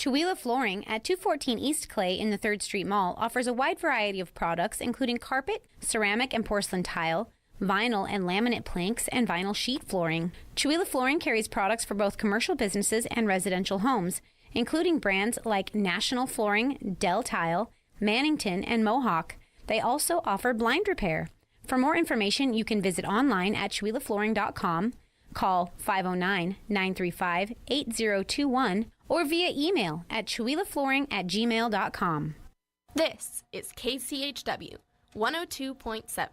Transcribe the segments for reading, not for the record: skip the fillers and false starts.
Chihuahua Flooring at 214 East Clay in the 3rd Street Mall offers a wide variety of products including carpet, ceramic and porcelain tile, vinyl and laminate planks, and vinyl sheet flooring. Chihuahua Flooring carries products for both commercial businesses and residential homes, including brands like National Flooring, Del Tile, Mannington, and Mohawk. They also offer blind repair. For more information, you can visit online at chihuahuaflooring.com, call 509-935-8021, or via email at chihuahuaflooring@gmail.com. This is KCHW 102.7.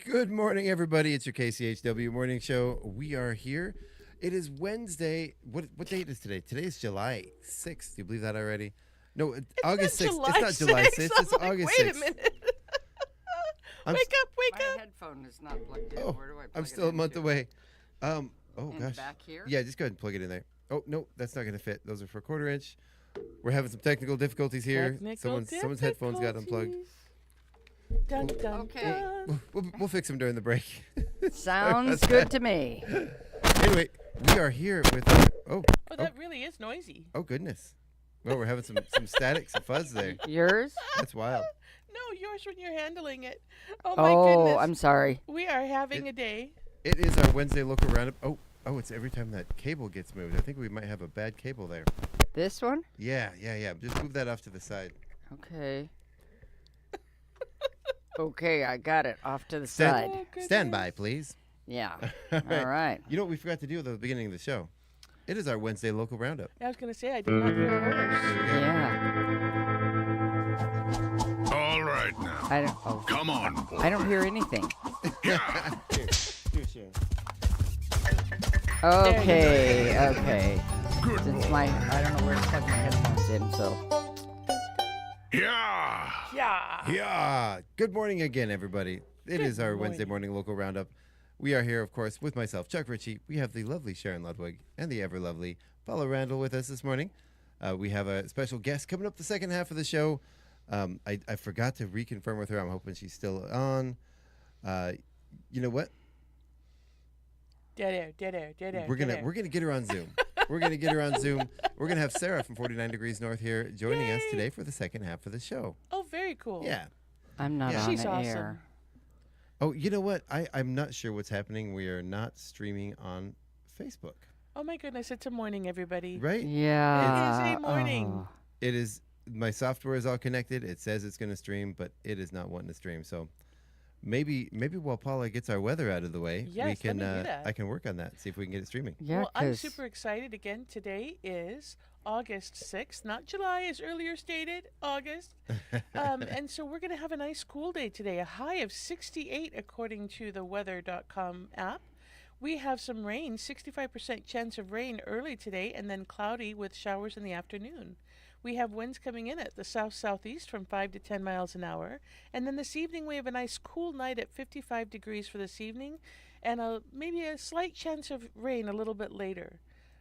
Good morning, everybody. It's your KCHW morning show. We are here. It is Wednesday. What date is today? Today is July 6th. Do you believe that already? No, it's August 6th. It's not July 6th. It's August 6th. Wait a minute. Wake up. My headphone is not plugged in. Where do I plug I'm still a month away. In Gosh. back here? Yeah, just go ahead and plug it in there. Oh, no, that's not going to fit. Those are for 1/4 inch. We're having some technical difficulties here. Someone's headphones got unplugged. Dun, dun, Okay. dun. We'll fix them during the break. Sounds good to me. Anyway, we are here with... Oh, that really is noisy. Oh, goodness. Well, we're having some static, some fuzz there. Yours? That's wild. No, yours when you're handling it. Oh, my goodness. I'm sorry. We are having a day. It is our Wednesday local roundup. Oh, it's every time that cable gets moved. I think we might have a bad cable there. This one? Yeah. Just move that off to the side. Okay. Okay, I got it off to the side. Stand by, please. Yeah. All All right. You know what we forgot to do at the beginning of the show? It is our Wednesday local roundup. I was going to say, I did not hear yours. Yeah. All right now. Come on, boy. I don't hear anything. Here, Sharon. Okay. Good Since boy. I don't know where to plug my headphones in, so. Yeah. Yeah. Good morning again, everybody. It is our Wednesday morning local roundup. We are here, of course, with myself, Chuck Ritchie. We have the lovely Sharon Ludwig and the ever lovely Paula Randall with us this morning. We have a special guest coming up the second half of the show. I forgot to reconfirm with her. I'm hoping she's still on. You know what? Dead air. We're gonna get her on Zoom. We're gonna get her on Zoom. We're gonna have Sarah from 49 Degrees North here joining us today for the second half of the show. Oh, very cool. Yeah. I'm not Yeah. on She's the awesome. air. Oh, you know what? I'm not sure what's happening. We are not streaming on Facebook. Oh, my goodness. It's a morning, everybody. Right? Yeah. It is a morning. Oh. It is. My software is all connected. It says it's going to stream, but it is not wanting to stream. So maybe while Paula gets our weather out of the way, Yes, we can. let me do that. I can work on that. See if we can get it streaming. Yeah, Well, I'm 'cause super excited. Again, today is August 6th, not July as earlier stated, August. And so we're going to have a nice cool day today, a high of 68 according to the weather.com app. We have some rain, 65% chance of rain early today, and then cloudy with showers in the afternoon. We have winds coming in at the south-southeast from 5 to 10 miles an hour. And then this evening we have a nice cool night at 55 degrees for this evening, and maybe a slight chance of rain a little bit later.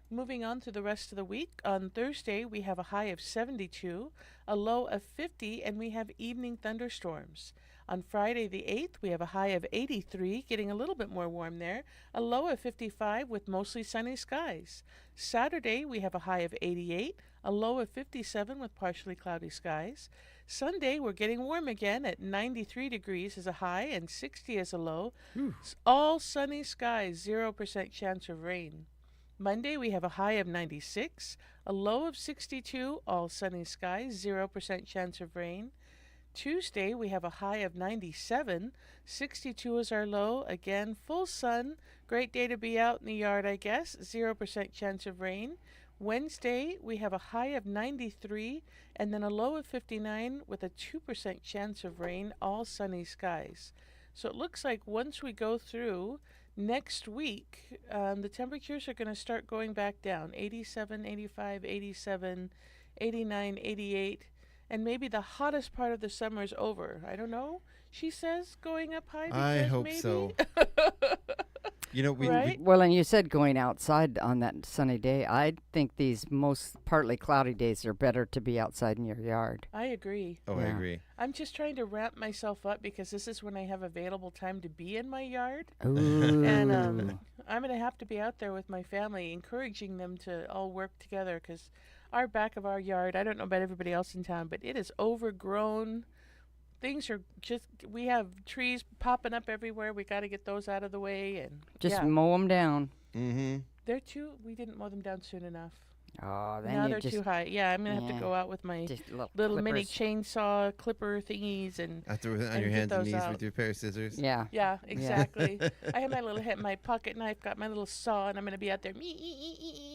Moving on through the rest of the week, on Thursday we have a high of 72, a low of 50, and we have evening thunderstorms. On Friday the 8th, we have a high of 83, getting a little bit more warm there, a low of 55 with mostly sunny skies. Saturday, we have a high of 88, a low of 57 with partially cloudy skies. Sunday, we're getting warm again at 93 degrees as a high and 60 as a low. All sunny skies, 0% chance of rain. Monday, we have a high of 96, a low of 62, all sunny skies, 0% chance of rain. Tuesday, we have a high of 97, 62 is our low, again, full sun, great day to be out in the yard, I guess, 0% chance of rain. Wednesday, we have a high of 93, and then a low of 59 with a 2% chance of rain, all sunny skies. So it looks like once we go through next week, the temperatures are going to start going back down. 87, 85, 87, 89, 88. And maybe the hottest part of the summer is over. I don't know. She says going up high. I hope maybe. so. You know, Right? Well, and you said going outside on that sunny day. I think these most partly cloudy days are better to be outside in your yard. I agree. I Yeah. agree. I'm just trying to ramp myself up because this is when I have available time to be in my yard. Ooh. And I'm going to have to be out there with my family, encouraging them to all work together because our back of our yard, I don't know about everybody else in town, but it is overgrown. Things are just, we have trees popping up everywhere. We got to get those out of the way. And Just yeah, mow them down. Mm-hmm. we didn't mow them down soon enough. Oh, then Now you they're just too high. Yeah, I'm going to have to yeah. go out with my just little mini clippers. chainsaw clipper thingies and After on And your get hands and those knees out. with your pair of scissors. Yeah. yeah, exactly. I have my little my pocket knife, got my little saw, and I'm going to be out there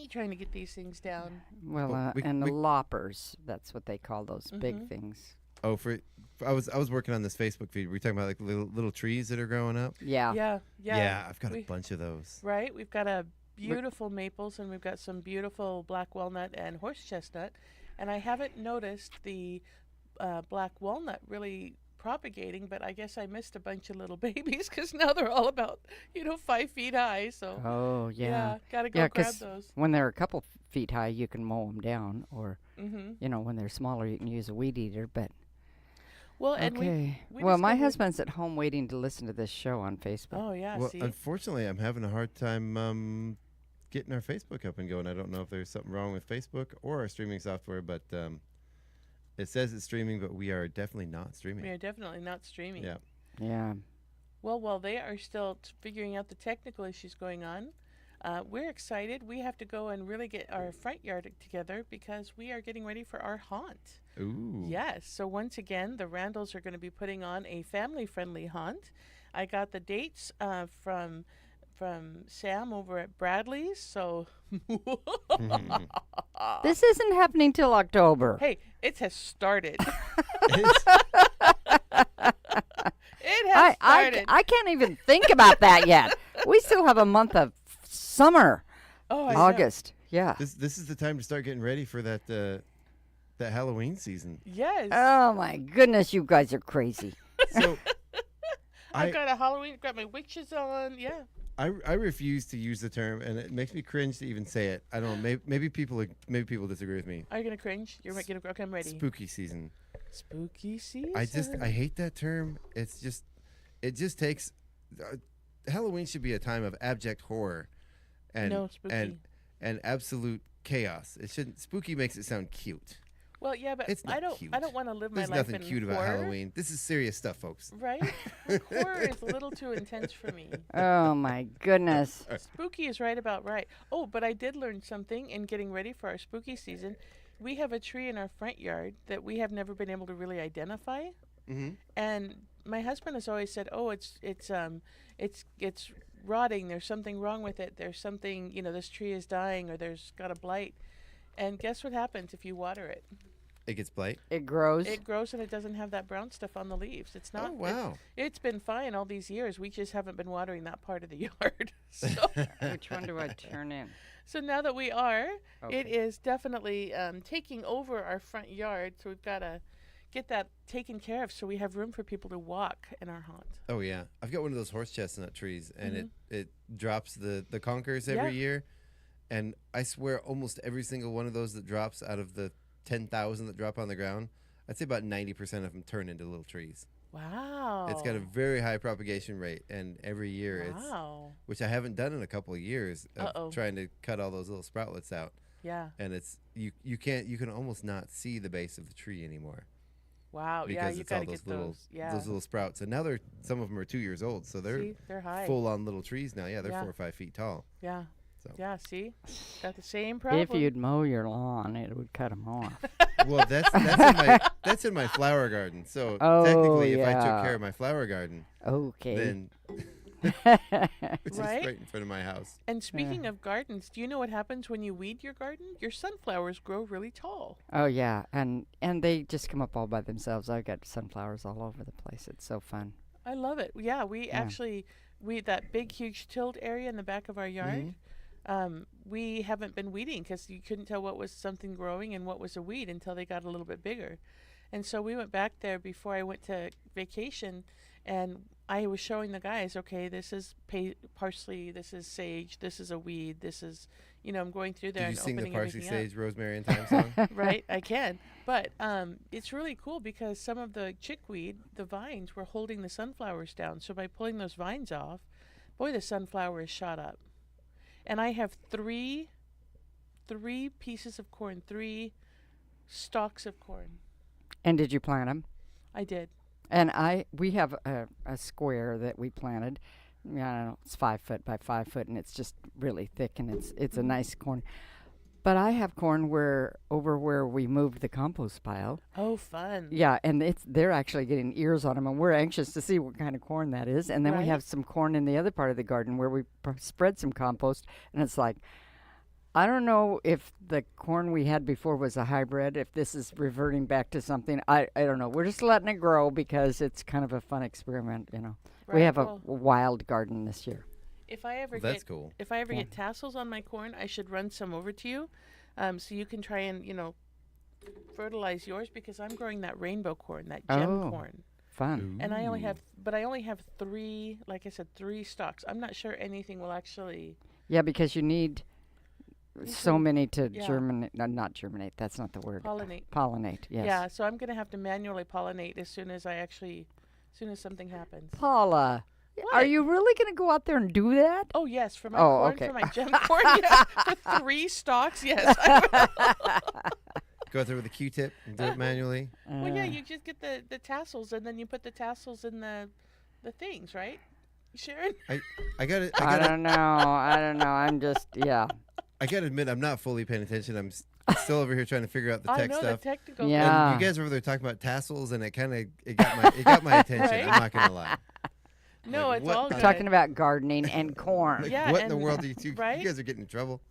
trying to get these things down. Well, Well, and the we- loppers. That's what they call those Mhm. big things. Oh, I was working on this Facebook feed. Were you talking about like little trees that are growing up? Yeah. Yeah. I've got a We- bunch of those. Right? We've got a beautiful maples and we've got some beautiful black walnut and horse chestnut. And I haven't noticed the black walnut really propagating, but I guess I missed a bunch of little babies because now they're all about, 5 feet high. So, Oh, yeah. got to go Yeah, grab 'cause those. when they're a couple feet high, you can mow them down. Or, Mm-hmm. when they're smaller, you can use a weed eater. But, Well, and okay. we Well, my discovered- husband's at home waiting to listen to this show on Facebook. Oh, yeah. Well, See? unfortunately, I'm having a hard time getting our Facebook up and going. I don't know if there's something wrong with Facebook or our streaming software, but it says it's streaming, but we are definitely not streaming. We are definitely not streaming. Yeah. Yeah. Well, while they are still figuring out the technical issues going on, we're excited. We have to go and really get our front yard together because we are getting ready for our haunt. Ooh. Yes. So once again, the Randalls are going to be putting on a family-friendly haunt. I got the dates from Sam over at Bradley's. So This isn't happening till October. hey, it has started. It I, has I, started. I can't even think about that yet. We still have a month of summer, oh, I know. August. Yeah. This is the time to start getting ready for that Halloween season. Yes. Oh my goodness, you guys are crazy. So I've got a Halloween. Got my witches on. Yeah. I refuse to use the term, and it makes me cringe to even say it. I don't know. Maybe people disagree with me. Are you gonna cringe? You're gonna. Okay, I'm ready. Spooky season. Spooky season. I hate that term. It just takes. Halloween should be a time of abject horror, and No, spooky. and absolute chaos. It shouldn't. Spooky makes it sound cute. Well, yeah, but It's not I don't. cute. I don't want to live There's my life nothing in cute about horror, Halloween. This is serious stuff, folks. right? Horror is a little too intense for me. Oh my goodness. Spooky is right about right. Oh, but I did learn something in getting ready for our spooky season. We have a tree in our front yard that we have never been able to really identify, Mm-hmm. and my husband has always said, "Oh, it's rotting. There's something wrong with it. There's something, this tree is dying or there's got a blight." And guess what happens if you water it? It gets blight. It grows. It grows and it doesn't have that brown stuff on the leaves. It's not. Oh wow. It's been fine all these years. We just haven't been watering that part of the yard. Which one do I turn in? So now that we are, Okay. it is definitely taking over our front yard. So we've got to get that taken care of so we have room for people to walk in our haunt. Oh yeah. I've got one of those horse chestnut trees, and Mhm. it drops the conkers every Yeah. year, and I swear almost every single one of those that drops out of the 10,000 that drop on the ground, I'd say about 90% of them turn into little trees. Wow. It's got a very high propagation rate, and every year Wow. which I haven't done in a couple of years of Uh-oh. trying to cut all those little sproutlets out, Yeah. and it's you can almost not see the base of the tree anymore Wow. because Yeah, you it's all got to those get little those. Yeah. those little sprouts, and now some of them are 2 years old, so they're See, they're high. full on little trees now. Yeah, they're Yeah. 4 or 5 feet tall. Yeah. So. Yeah. See, got the same problem. If you'd mow your lawn, it would cut them off. Well, that's in my flower garden. So Oh, technically, if I took yeah. care of my flower garden, Okay. then which is Right? right in front of my house. And speaking of gardens, do you know what happens when you weed your garden? Your sunflowers grow really tall. Oh yeah, and they just come up all by themselves. I've got sunflowers all over the place. It's so fun. I love it. Yeah, we Yeah. actually that big, huge tilled area in the back of our yard. We haven't been weeding because you couldn't tell what was something growing and what was a weed until they got a little bit bigger. And so we went back there before I went to vacation, and I was showing the guys, okay, this is parsley, this is sage, this is a weed, this is, I'm going through there Did you and sing the opening parsley, everything sage, rosemary, and thyme song? up. Right, I can. But it's really cool because some of the chickweed, the vines, were holding the sunflowers down. So by pulling those vines off, boy, the sunflower is shot up. And I have three pieces of corn, 3 stalks of corn. And did you plant them? I did. And we have a square that we planted. I don't know, it's 5 foot by 5 foot, and it's just really thick, and it's a nice corn. But I have corn over where we moved the compost pile. Oh, fun. Yeah, and they're actually getting ears on them, and we're anxious to see what kind of corn that is. And then we have some corn in the other part of the garden where we spread some compost, and it's like, I don't know if the corn we had before was a hybrid, if this is reverting back to something. I don't know. We're just letting it grow because it's kind of a fun experiment, Right, we have a wild garden this year. If I ever That's cool. If I ever get tassels on my corn, I should run some over to you, so you can try and fertilize yours, because I'm growing that rainbow corn, that gem corn. Fun. And I only have 3, like I said, 3 stalks. I'm not sure anything will actually. Yeah, because you need so many to yeah. germinate. No, not germinate. That's not the word. Pollinate. Pollinate. Yes. Yeah, so I'm going to have to manually pollinate as soon as something happens. Paula, What? are you really going to go out there and do that? Oh, yes, for my corn, okay. for my gem corn, yeah, with 3 stalks, yes. Go out there with a Q-tip and do it manually. Well, yeah, you just get the tassels, and then you put the tassels in the things, right, Sharon? I gotta I don't know. I'm just, yeah. I gotta admit, I'm not fully paying attention. I'm still over here trying to figure out the tech I know stuff. the technical. Yeah. And you guys were over there talking about tassels, and it got my attention. Right? I'm not gonna lie. No, Like, it's what- all I'm good. Talking about gardening and corn. Like, Yeah, what in the and- world do you right? You guys are getting in trouble.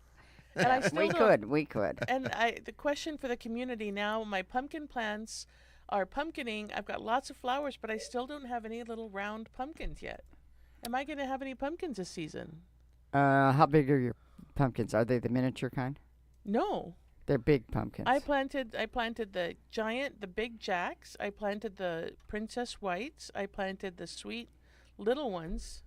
And I still we don't- could. And the question for the community now, my pumpkin plants are pumpkining. I've got lots of flowers, but I still don't have any little round pumpkins yet. Am I going to have any pumpkins this season? How big are your pumpkins? Are they the miniature kind? No. They're big pumpkins. I planted the giant, the big jacks. I planted the princess whites. I planted the sweet little ones.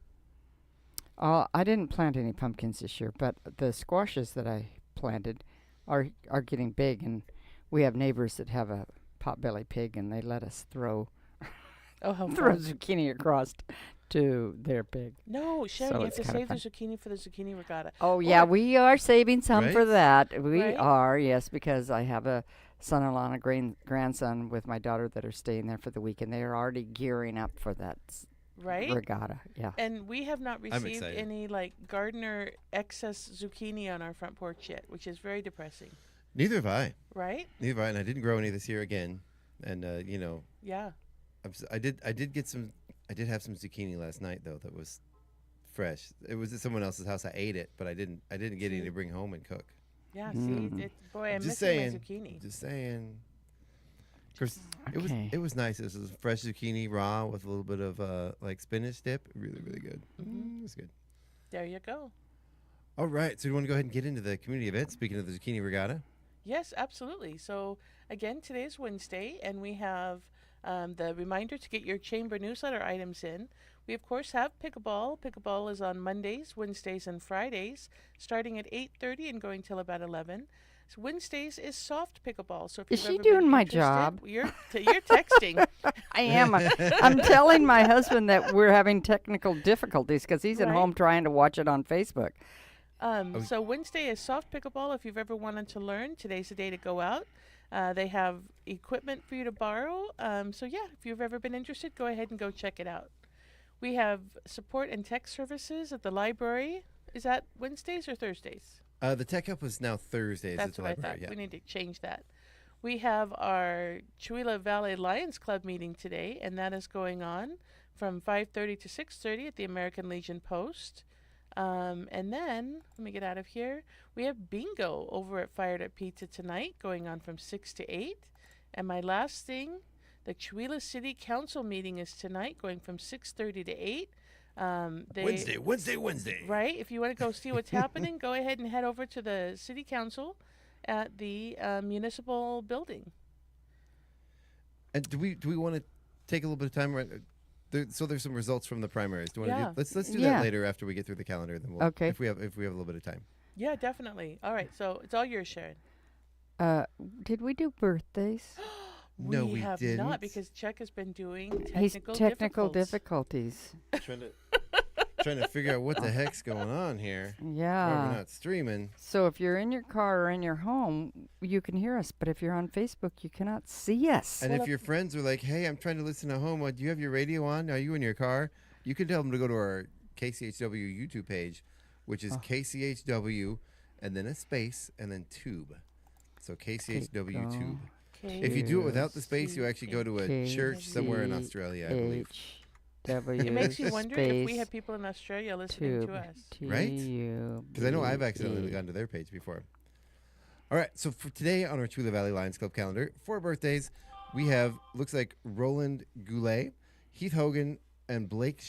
I didn't plant any pumpkins this year, but the squashes that I planted are getting big, and we have neighbors that have a potbelly pig, and they let us throw Oh, how throw fun. zucchini across to their pig. No, Sharon, So you have it's to kinda save the fun. zucchini for the zucchini regatta. Oh yeah, we are saving some for Right? that. We Right? are, yes, because I have a son-in-law and a grandson with my daughter that are staying there for the week, and they are already gearing up for that Right? regatta. Yeah. And we have not received excited. any gardener excess zucchini on our front porch yet, which is very depressing. Neither have I. Right? Neither have I, and I didn't grow any this year again. And Yeah. I did have some zucchini last night though that was fresh. It was at someone else's house. I ate it, but I didn't get any to bring home and cook. Yeah. Mm. See, boy, I'm Just missing saying. my zucchini. Just saying. Of course, Okay. it was nice. It was fresh zucchini raw with a little bit of spinach dip. Really, really good. It was good. There you go. All right, so do you want to go ahead and get into the community event? Speaking of the zucchini regatta, Yes, absolutely. So again, today is Wednesday, and we have the reminder to get your chamber newsletter items in. We of course have pickleball. Pickleball is on Mondays, Wednesdays, and Fridays, starting at 8:30 and going till about 11. So Wednesdays is soft pickleball. So if Is you've she ever been doing my interested- job? You're texting. I am. I'm telling my husband that we're having technical difficulties because he's at Right. home trying to watch it on Facebook. So Wednesday is soft pickleball. If you've ever wanted to learn, today's the day to go out. They have equipment for you to borrow. So yeah, if you've ever been interested, go ahead and go check it out. We have support and tech services at the library. Is that Wednesdays or Thursdays? the tech up was now Thursdays at That's the what I library. thought. Yeah. We need to change that. We have our Chewila Valley Lions Club meeting today, and that is going on from 5:30 to 6:30 at the American Legion Post. And then, let me get out of here. We have bingo over at Fired Up Pizza tonight, going on from 6 to 8. And my last thing, the Chewila City Council meeting is tonight, going from 6:30 to 8. Wednesday. Right? If you want to go see what's happening, go ahead and head over to the city council at the municipal building. And do we want to take a little bit of time? Right. So there's some results from the primaries. Do you want to do? Let's do that later after we get through the calendar. Then we'll, if we have a little bit of time. Yeah, definitely. All right. So it's all yours, Sharon. Did we do birthdays? No, we have didn't. not, because Chuck has been doing technical difficulties. Trying to figure out what the heck's going on here. Yeah. Why we're not streaming. So if you're in your car or in your home, you can hear us. But if you're on Facebook, you cannot see us. And if your friends are like, hey, I'm trying to listen at home, do you have your radio on? Are you in your car? You can tell them to go to our KCHW YouTube page, which is KCHW, and then a space, and then tube. So KCHW tube. If you do it without the space, you actually go to a church somewhere in Australia, I believe. It makes you wonder if we have people in Australia listening to us. Right? Because I know I've accidentally gone to their page before. All right, so for today on our Chula Valley Lions Club calendar, for birthdays, we have, looks like Roland Goulet, Heath Hogan, and Blake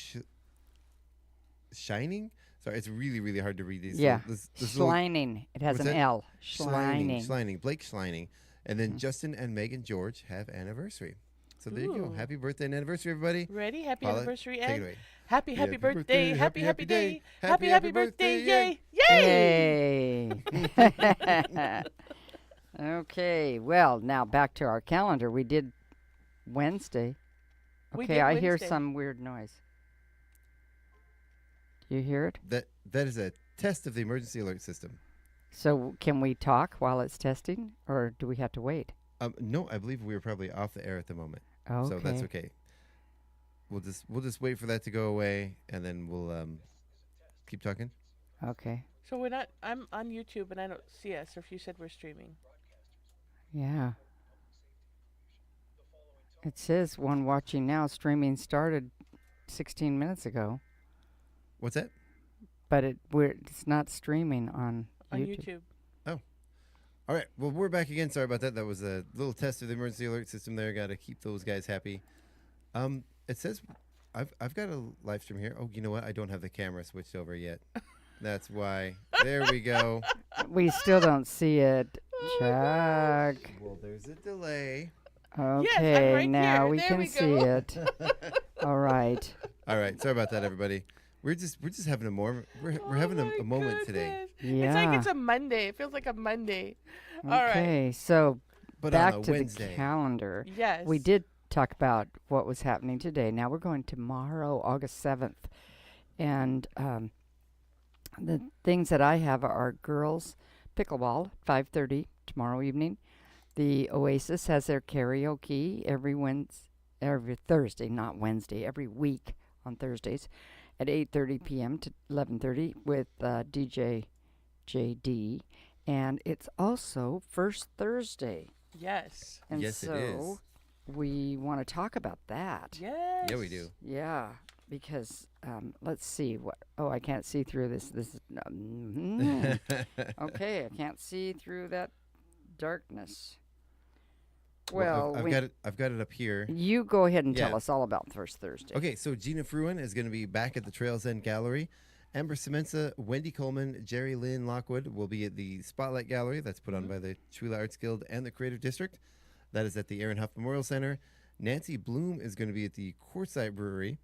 Shining? Sorry, it's really, really hard to read these. Yeah, Schleining. It has an L. Schleining. Blake Schleining. And then Justin and Megan George have anniversary. So there you go. Happy birthday and anniversary, everybody. Ready? Happy Paula, anniversary, Ed. Ed. Take it away. Happy birthday. Happy day. Happy birthday. Yay! Yay! Okay, well, now back to our calendar. We did Wednesday. Okay, I hear some weird noise. Do you hear it? That is a test of the emergency alert system. So can we talk while it's testing, or do we have to wait? No, I believe we were probably off the air at the moment. Okay. So that's okay. We'll just wait for that to go away, and then we'll keep talking. Okay. So we're not. I'm on YouTube, and I don't see us. Or if you said we're streaming. Yeah. It says one watching now. Streaming started 16 minutes ago. What's that? But it's not streaming on YouTube. Oh. All right. Well, we're back again. Sorry about that. That was a little test of the emergency alert system there. Got to keep those guys happy. It says I've got a live stream here. Oh, you know what? I don't have the camera switched over yet. That's why. There we go. We still don't see it. Chuck. Well, there's a delay. Okay, yes, right now here. we there can we see it. All right. All right. Sorry about that, everybody. We're just having we're having a moment today. Yeah. It's like it's a Monday. It feels like a Monday. Okay, All right. So But back on a to Wednesday. the calendar. Yes. We did talk about what was happening today. Now we're going tomorrow, August 7th. And the things that I have are girls pickleball, 5:30 tomorrow evening. The Oasis has their karaoke every Thursday, not Wednesday, every week on Thursdays at 8:30 p.m. to 11:30 with DJ JD. And it's also First Thursday. Yes. And Yes, so it is. we want to talk about that. Yes. Yeah, we do. Yeah, because let's see what. Oh, I can't see through this. This is okay. I can't see through that darkness. Well, I've got it up here. You go ahead and tell Yeah. us all about First Thursday. Okay, so Gina Fruin is going to be back at the Trails End Gallery. Amber Semenza, Wendy Coleman, Jerry Lynn Lockwood will be at the Spotlight Gallery that's put on by the Chula Arts Guild and the Creative District. That is at the Aaron Huff Memorial Center. Nancy Bloom is going to be at the Quartzsite Brewery.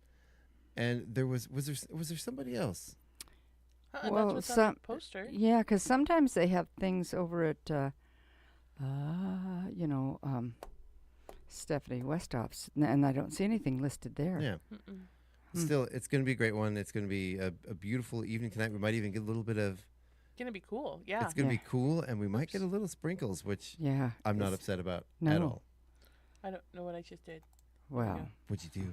And there was there somebody else? Well, that's what's on the poster. Yeah, because sometimes they have things over at, Stephanie Westhoff's, and I don't see anything listed there. Yeah. Still, it's going to be a great one. It's going to be a beautiful evening tonight. We might even get a little bit of... Gonna be cool. Yeah. It's going to be cool, and we might get a little sprinkles, which I'm not upset about at all. I don't know what I just did. Well. What'd you do?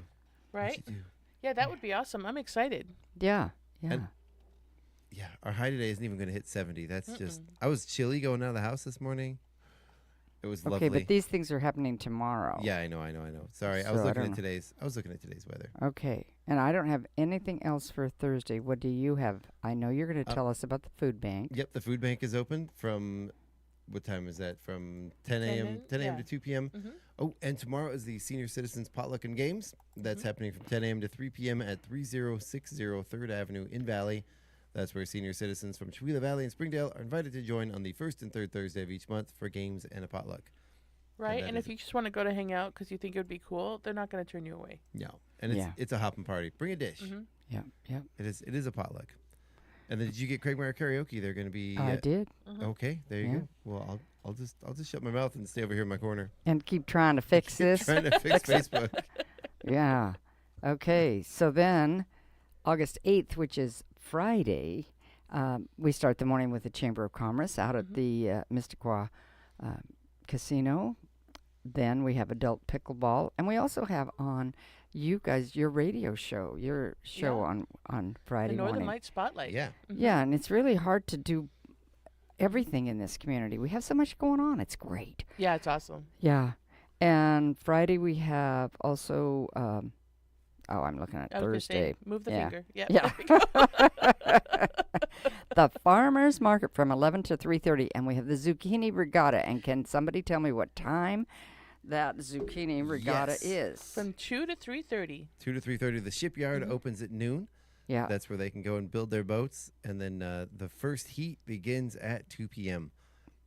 Right? What'd you do? Yeah, that would be awesome. I'm excited. Yeah. And yeah, our high today isn't even going to hit 70. That's just... I was chilly going out of the house this morning. It was lovely. Okay, but these things are happening tomorrow. Yeah, I know. Sorry, I was looking at today's weather. Okay, and I don't have anything else for Thursday. What do you have? I know you're going to tell us about the food bank. Yep, the food bank is open from what time is that? From 10 a.m. 10 a.m. yeah. to 2 p.m. Mm-hmm. Oh, and tomorrow is the Senior Citizens Potluck and Games. That's happening from 10 a.m. to 3 p.m. at 3060 3rd Avenue in Valley. That's where senior citizens from Chewelah Valley and Springdale are invited to join on the first and third Thursday of each month for games and a potluck. Right, and if you just want to go to hang out because you think it would be cool, they're not going to turn you away. No, and it's a hopping party. Bring a dish. Mm-hmm. Yeah. It is a potluck. And then did you get Craigmire karaoke? They're going to be. I did. Okay, there you go. Well, I'll just shut my mouth and stay over here in my corner. And keep trying to fix this. Trying to fix Facebook. Yeah. Okay. So then, August 8th, which is Friday, we start the morning with the Chamber of Commerce out at the Missisquoi Casino. Then we have adult pickleball, and we also have on you guys your radio show, your show on Friday The Northern morning. Light Spotlight. Yeah. Mhm. Yeah, and it's really hard to do everything in this community. We have so much going on. It's great. Yeah, it's awesome. Yeah. And Friday we have also I'm looking at I was gonna say, Thursday. move the Yeah. finger. Yep, Yeah. there we go. The farmers market from 11 to 3:30, and we have the zucchini regatta. And can somebody tell me what time that zucchini regatta Yes. is? From 2 to 3:30. 2 to 3:30. The shipyard opens at noon. Yeah. That's where they can go and build their boats. And then the first heat begins at 2 p.m.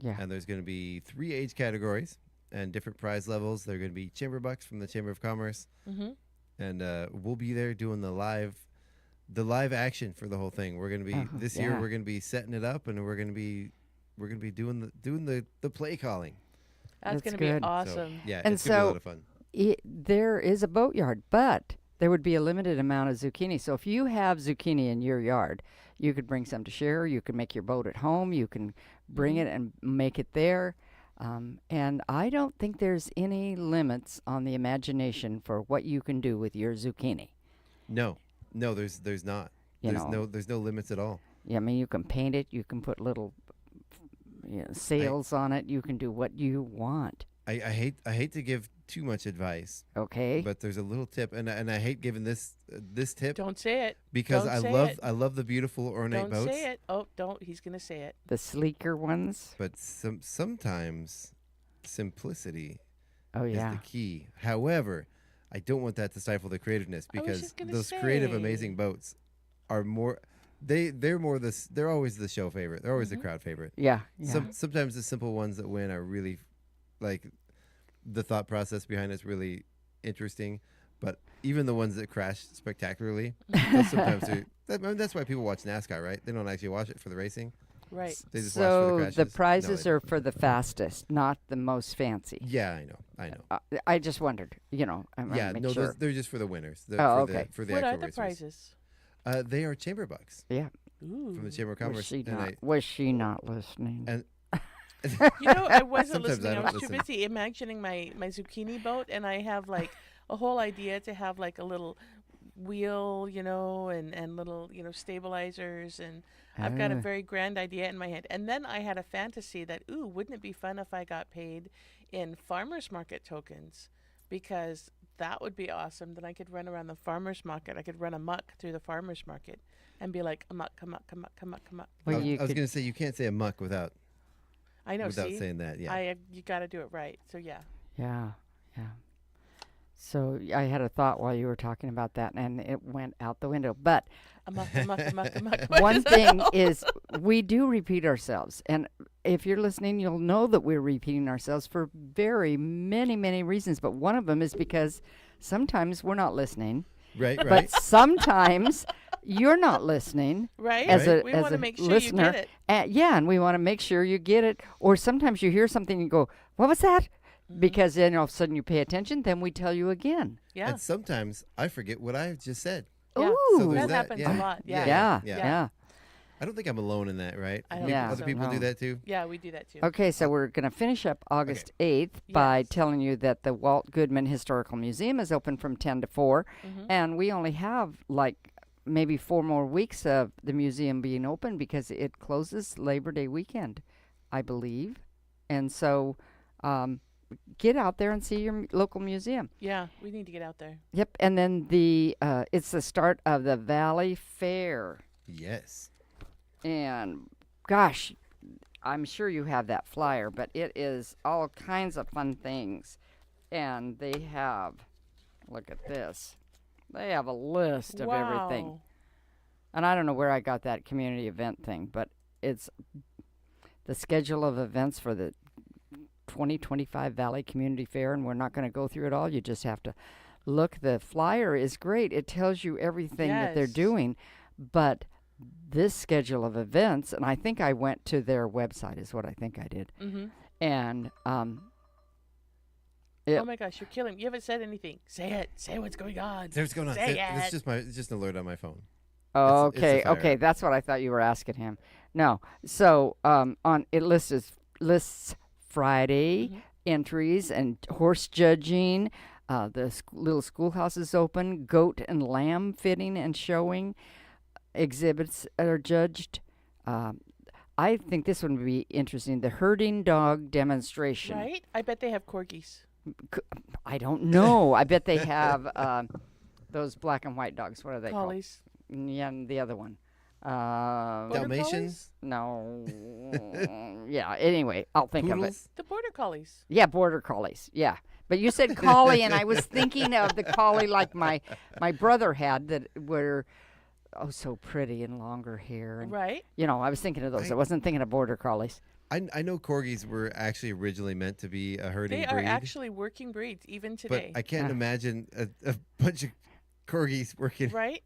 Yeah. And there's going to be 3 age categories and different prize levels. They're going to be chamber bucks from the Chamber of Commerce. Mm-hmm. And we'll be there doing the live action for the whole thing. We're going to be this year. yeah. We're going to be setting it up, and we're going to be doing the play calling. That's going to good. be awesome. So, yeah, And it's going to be a so lot of fun. There is a boatyard, but there would be a limited amount of zucchini. So if you have zucchini in your yard, you could bring some to share. You could make your boat at home. You can bring it and make it there. And I don't think there's any limits on the imagination for what you can do with your zucchini. No, there's not. There's no limits at all. Yeah, I mean, you can paint it. You can put little sails on it. You can do what you want. I hate to give too much advice, Okay. but there's a little tip, and I hate giving this tip Don't say it. because don't I say love it. I love the beautiful ornate Don't boats. say it. Oh, don't. He's going to say it. The sleeker ones. But sometimes simplicity Oh, is yeah. the key. However, I don't want that to stifle the creativeness I was because just gonna those creative, say. amazing boats are more. They're more this. They're always the show favorite. They're always the crowd favorite. Yeah. Yeah. Sometimes the simple ones that win are really, like, the thought process behind it's really interesting. But even the ones that crash spectacularly, those sometimes are. That's why people watch NASCAR, right? They don't actually watch it for the racing. Right. They just watch for the So crashes. the No, prizes they are for the fastest, not the most fancy. Yeah, I know. I just wondered, I Yeah, make no, sure. they're just for the winners. Oh, okay. For the What actual are the racers. prizes? They are chamber bucks Yeah. Ooh. from the Chamber of Was Commerce. she and not? Was she not listening? and You know, I wasn't Sometimes I listening. I don't was too listen. busy imagining my zucchini boat, and I have like a whole idea to have like a little wheel, and little, stabilizers, and I've got a Ah. very grand idea in my head. And then I had a fantasy that, wouldn't it be fun if I got paid in farmers market tokens? Because that would be awesome. Then I could run around the farmers market. I could run amok through the farmers market and be like, amok, amok, amok, amok, amok. Well, I you was could- going to say you can't say a muck without I know, see? saying that. Yeah. You got to do it right. So, yeah. Yeah. So I had a thought while you were talking about that, and it went out the window. But Amok, amok, amok, amok. one thing is we do repeat ourselves. And if you're listening, you'll know that we're repeating ourselves for very many, many reasons. But one of them is because sometimes we're not listening. Right. But sometimes you're not listening. Right? As a we as want to a make sure listener, you get it. And we want to make sure you get it. Or sometimes you hear something and you go, "What was that?" Because then all of a sudden you pay attention. Then we tell you again. Yeah. And sometimes I forget what I just said. Yeah. Ooh, So there's That that, happens yeah. a lot. Yeah. yeah, yeah. yeah. I don't think I'm alone in that, right? I don't Yeah. Other think so. people do No. that too. Yeah, we do that too. Okay, so we're going to finish up August 8th by Yes. telling you that the Walt Goodman Historical Museum is open from 10 to 4. And we only have like maybe 4 more weeks of the museum being open because it closes Labor Day weekend, I believe. And so get out there and see your local museum. Yeah, we need to get out there. Yep, and then it's the start of the Valley Fair. Yes. And gosh, I'm sure you have that flyer, but it is all kinds of fun things. And they have, look at this, they have a list of everything. And I don't know where I got that community event thing, but it's the schedule of events for the 2025 Valley Community Fair, and we're not going to go through it all. You just have to look. The flyer is great. It tells you everything that they're doing, but this schedule of events, and I think I went to their website is what I think I did. Mm-hmm. And oh my gosh, you're killing me. You haven't said anything. Say it. Say what's going on. Say what's going on. Say It's just an alert on my phone. Oh, It's okay, a flyer. okay. That's what I thought you were asking him. No. So on it lists Friday entries and horse judging. The little schoolhouse is open. Goat and lamb fitting and showing. Exhibits are judged. I think this one would be interesting. The herding dog demonstration. Right? I bet they have corgis. I don't know. I bet they have those black and white dogs. What are they Collies. called? Yeah, and the other one. Dalmatians? No. Yeah, anyway, I'll think of it. Poodles? The border collies. Yeah, border collies. Yeah. But you said collie, and I was thinking of the collie like my brother had that were so pretty and longer hair. And, Right. I was thinking of those. I wasn't thinking of border collies. I know corgis were actually originally meant to be a herding They breed. are actually working breeds even today. But I can't imagine a bunch of corgis working. Right?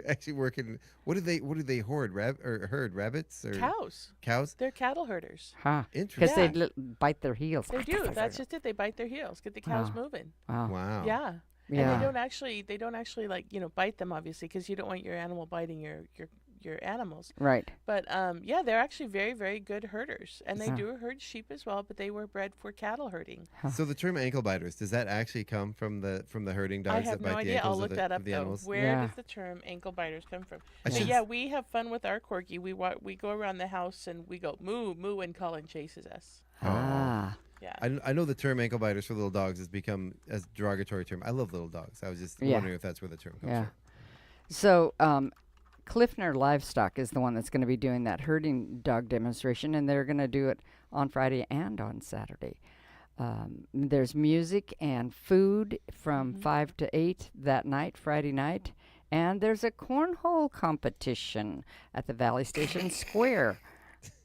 Actually working. What do they hoard? Herd rabbits or Cows. cows? They're cattle herders. Huh. Interesting. Because they bite their heels. They do. That's just it. They bite their heels. Get the cows moving. Wow. Wow. Yeah. Yeah. And they don't actually like, bite them obviously because you don't want your animal biting your animals. Right. But yeah, they're actually very, very good herders. And they do herd sheep as well, but they were bred for cattle herding. So the term ankle biters, does that actually come from the herding dogs I have that bite no the idea. ankles I'll look that up of the though. animals? Where does the term ankle biters come from? I But should- yeah, we have fun with our corgi. We go around the house and we go moo moo when Colin chases us. Ah. Yeah. I know the term ankle biters for little dogs has become a derogatory term. I love little dogs. I was just Yeah. wondering if that's where the term comes Yeah. from. So, Cliffner Livestock is the one that's going to be doing that herding dog demonstration, and they're going to do it on Friday and on Saturday. There's music and food from 5 to 8 that night, Friday night, and there's a cornhole competition at the Valley Station Square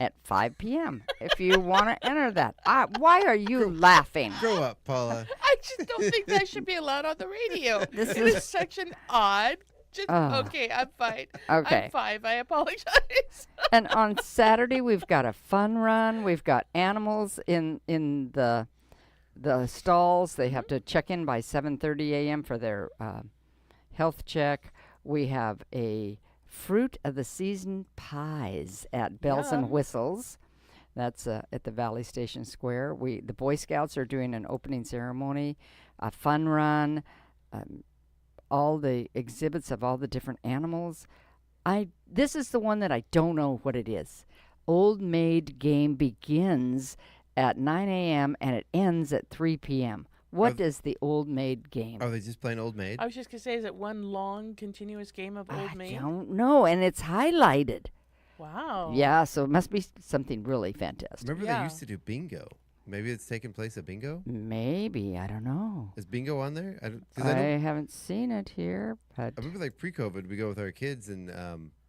at 5 p.m. if you want to enter that. Why are you laughing? Grow up, Paula. I just don't think that should be allowed on the radio. This It is- is such an odd. Okay, I'm fine. Okay. I'm 5. I apologize. And on Saturday we've got a fun run. We've got animals in the stalls. They have to check in by 7:30 a.m. for their health check. We have a fruit of the season pies at Bells and Yum. Whistles. That's at the Valley Station Square. The Boy Scouts are doing an opening ceremony, a fun run, all the exhibits of all the different animals. This is the one that I don't know what it is. Old Maid game begins at 9 a.m. and it ends at 3 p.m. What is the Old Maid game? Are they just playing Old Maid? I was just going to say, is it one long, continuous game of Old Maid? I don't know, and it's highlighted. Wow. Yeah, so it must be something really fantastic. Remember Yeah. they used to do bingo. Maybe it's taking place at bingo? Maybe, I don't know. Is bingo on there? I Haven't seen it here, but I remember like pre-COVID, we go with our kids, and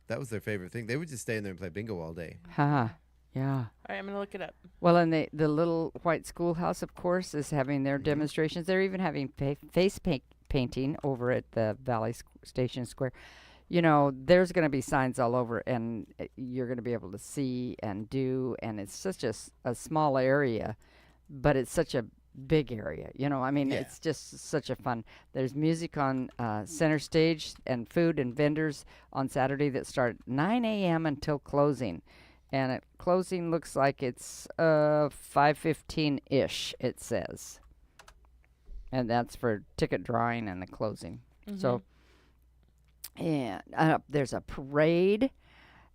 that was their favorite thing. They would just stay in there and play bingo all day. yeah. All right, I'm going to look it up. Well, and the little white schoolhouse, of course, is having their demonstrations. They're even having face painting over at the Valley Station Square. There's going to be signs all over, and you're going to be able to see and do, and it's such a small area, but it's such a big area. It's just such a fun. There's music on center stage and food and vendors on Saturday that start 9 a.m. until closing. And at closing looks like it's 5:15-ish, it says. And that's for ticket drawing and the closing. Mm-hmm. So, and there's a parade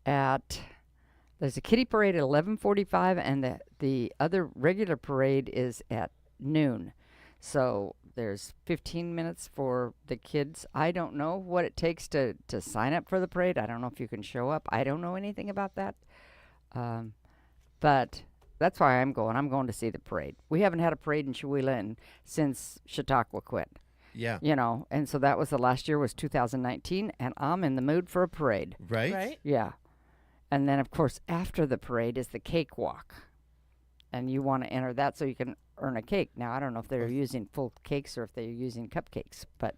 there's a kiddie parade at 11:45, and the other regular parade is at noon. So there's 15 minutes for the kids. I don't know what it takes to sign up for the parade. I don't know if you can show up. I don't know anything about that. But that's why I'm going. I'm going to see the parade. We haven't had a parade in Chewelah since Chautauqua quit. Yeah. You know, and so that was the last year was 2019, and I'm in the mood for a parade. Right? Yeah. And then, of course, after the parade is the cake walk. And you want to enter that so you can earn a cake. Now, I don't know if they're using full cakes or if they're using cupcakes, but...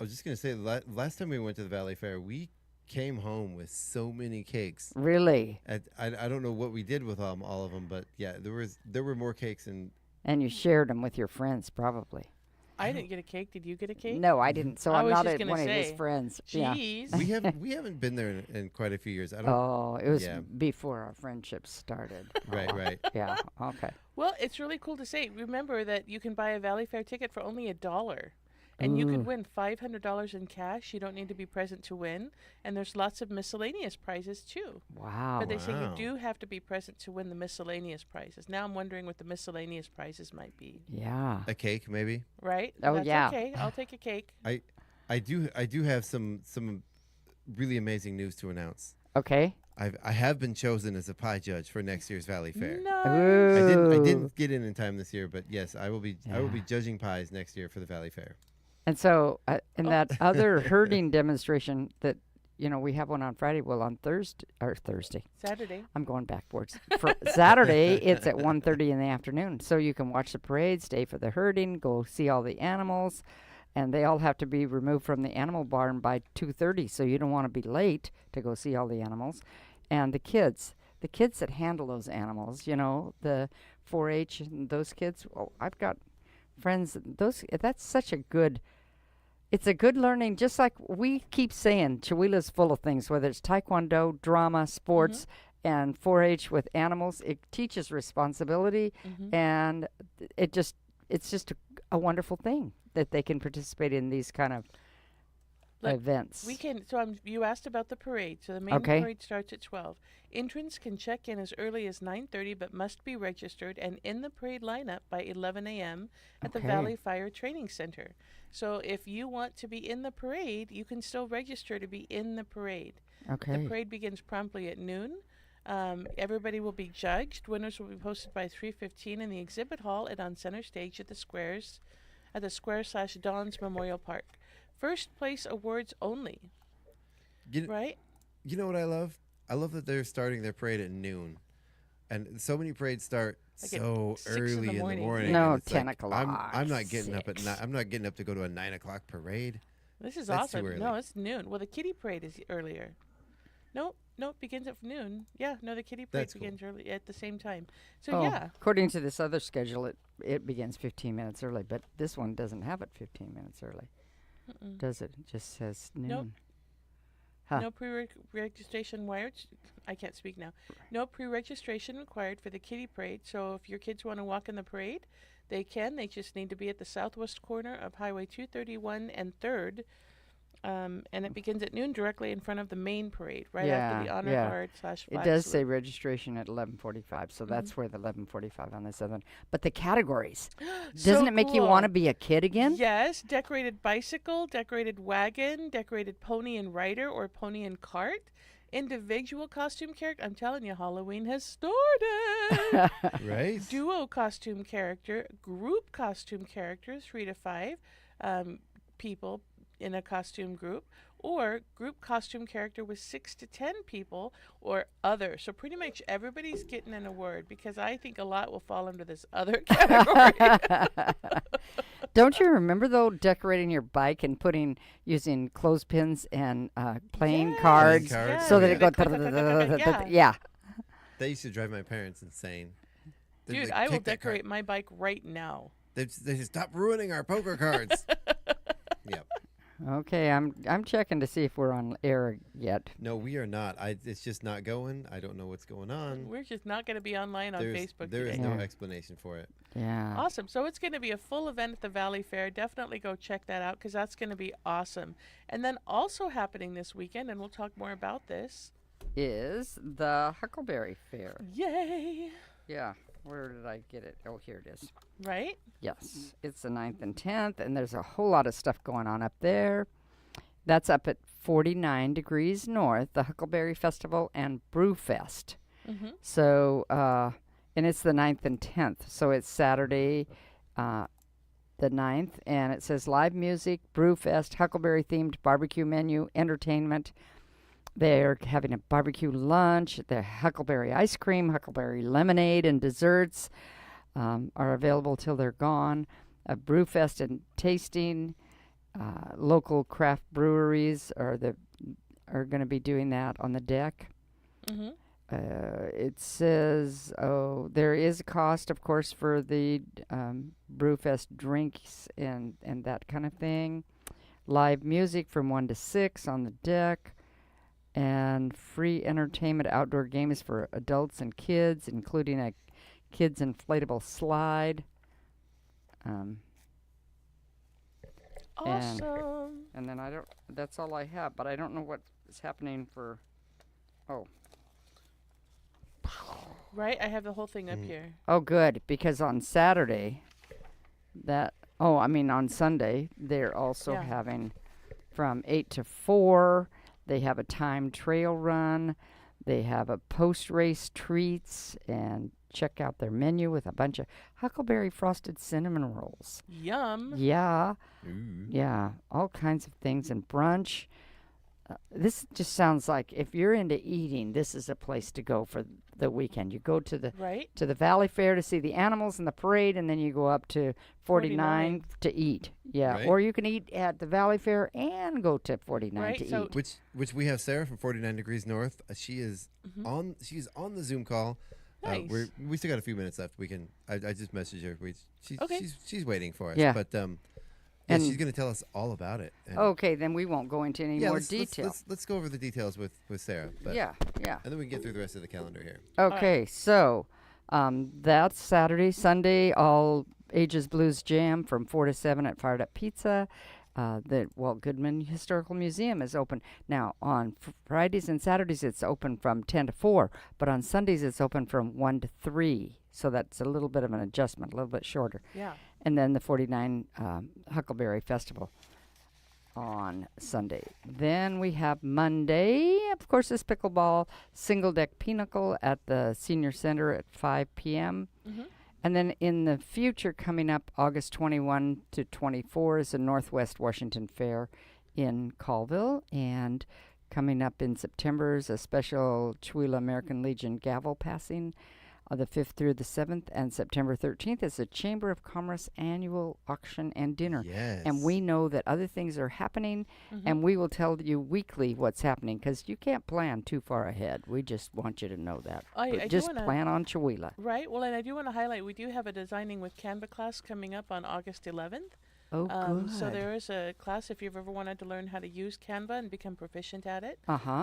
I was just going to say, last time we went to the Valley Fair, we came home with so many cakes. Really? I don't know what we did with all of them, but yeah, there were more cakes. And you shared them with your friends, probably. I didn't get a cake. Did you get a cake? No, I didn't. So I'm not one of his friends. Jeez. Yeah. We haven't been there in quite a few years. It was before our friendship started. Right. Yeah. Okay. Well, it's really cool to say. Remember that you can buy a Valley Fair ticket for only $1. And you could win $500 in cash. You don't need to be present to win. And there's lots of miscellaneous prizes, too. Wow. But they say you do have to be present to win the miscellaneous prizes. Now I'm wondering what the miscellaneous prizes might be. Yeah. A cake, maybe. Right? Oh, That's yeah. okay. I'll take a cake. I do have some really amazing news to announce. Okay. I have been chosen as a pie judge for next year's Valley Fair. Nice. I didn't get in time this year, but yes, I will be judging pies next year for the Valley Fair. And so, in that other herding demonstration that, we have one on Friday, well, on Thursday. Saturday. I'm going backwards. For Saturday, it's at 1:30 in the afternoon. So you can watch the parade, stay for the herding, go see all the animals, and they all have to be removed from the animal barn by 2:30. So you don't want to be late to go see all the animals. And the kids that handle those animals, the 4-H and those kids, I've got friends, that's such a good, it's a good learning, just like we keep saying, Cheweah's full of things, whether it's taekwondo, drama, sports, and 4-H with animals. It teaches responsibility, and it's just a wonderful thing that they can participate in these kind of events. You asked about the parade. So the main parade starts at 12. Entrants can check in as early as 9:30, but must be registered and in the parade lineup by 11 a.m. at the Valley Fire Training Center. So if you want to be in the parade, you can still register to be in the parade. Okay. The parade begins promptly at noon. Everybody will be judged. Winners will be posted by 3:15 in the exhibit hall and on center stage at the square/Don's Memorial Park. First place awards only. Right? You know what I love? I love that they're starting their parade at noon. And so many parades start so early in the morning. No, 10 o'clock. I'm not getting up at I'm not getting up to go to a 9 o'clock parade. This is That's awesome. too early. No, it's noon. Well, the kiddie parade is earlier. No, it begins at noon. Yeah, no, the kiddie parade begins early at the same time. So yeah. According to this other schedule, it begins 15 minutes early, but this one doesn't have it 15 minutes early. Does it? It just says noon. Nope. Huh. No pre-registration required. I can't speak now. No pre-registration required for the kiddie parade. So if your kids want to walk in the parade, they can. They just need to be at the southwest corner of Highway 231 and 3rd. And it begins at noon directly in front of the main parade, right after the honor guard /flag It does salute. say registration at 11:45, so that's where the 11:45 on this other one. But the categories, doesn't it make you want to be a kid again? Yes, decorated bicycle, decorated wagon, decorated pony and rider or pony and cart, individual costume character. I'm telling you, Halloween has started. Right? Duo costume character, group costume character, 3 to 5 people in a costume group, or group costume character with 6 to 10 people, or other. So pretty much everybody's getting an award, because I think a lot will fall under this other category. Don't you remember, though, decorating your bike and using clothespins and playing cards so that it goes... Yeah. That used to drive my parents insane. Dude, I will decorate my bike right now. They say, stop ruining our poker cards. Yep. Okay, I'm checking to see if we're on air yet. No, we are not. It's just not going. I don't know what's going on. We're just not going to be online on Facebook There today. is no explanation for it. Yeah. Awesome. So it's going to be a full event at the Valley Fair. Definitely go check that out, because that's going to be awesome. And then also happening this weekend, and we'll talk more about this, is the Huckleberry Fair. Yay! Yeah. Where did I get it? Oh, here it is. Right? Yes. It's the 9th and 10th, and there's a whole lot of stuff going on up there. That's up at 49 degrees north, the Huckleberry Festival and Brew Fest. So, and it's the 9th and 10th. So it's Saturday, the 9th, and it says live music, brew fest, Huckleberry-themed barbecue menu, entertainment. They're having a barbecue lunch. Their Huckleberry ice cream, Huckleberry lemonade, and desserts are available till they're gone. A brew fest and tasting. Local craft breweries are going to be doing that on the deck. It says, there is a cost, of course, for the Brewfest drinks and that kind of thing. Live music from 1 to 6 on the deck. And free entertainment outdoor games for adults and kids, including a kids inflatable slide. Awesome. And then that's all I have, but I don't know what is happening for, Right, I have the whole thing up here. Oh, good, because on Saturday, on Sunday, they're also having from 8 to 4, they have a timed trail run, they have a post-race treats, and check out their menu with a bunch of Huckleberry frosted cinnamon rolls. Yum. Yeah. Ooh. Yeah, all kinds of things, and brunch. This just sounds like if you're into eating, this is a place to go for the weekend. You go to the Valley Fair to see the animals and the parade, and then you go up to 49 to eat. Yeah, right. Or you can eat at the Valley Fair and go to 49 to eat. Which we have Sarah from 49 Degrees North. She is she's on the Zoom call. Nice. We still got a few minutes left. We can. I just messaged her. She's waiting for us. Yeah. But she's going to tell us all about it. And Okay, then we won't go into any more detail. Let's go over the details with Sarah. But, Yeah. And then we can get through the rest of the calendar here. Okay, so that's Saturday. Sunday, all ages blues jam from 4 to 7 at Fired Up Pizza. The Walt Goodman Historical Museum is open. Now, on Fridays and Saturdays, it's open from 10 to 4, but on Sundays, it's open from 1 to 3. So that's a little bit of an adjustment, a little bit shorter. Yeah. And then the 49 Huckleberry Festival on Sunday. Then we have Monday, of course, this pickleball single-deck pinnacle at the Senior Center at 5 p.m. And then in the future, coming up August 21 to 24 is the Northwest Washington Fair in Colville. And coming up in September is a special Chewelah American Legion gavel passing the 5th through the 7th. And September 13th is the Chamber of Commerce annual auction and dinner. Yes. And we know that other things are happening, and we will tell you weekly what's happening because you can't plan too far ahead. We just want you to know that. I just plan on Chewelah. Right. Well, and I do want to highlight, we do have a Designing with Canva class coming up on August 11th. Oh, good. So there is a class if you've ever wanted to learn how to use Canva and become proficient at it.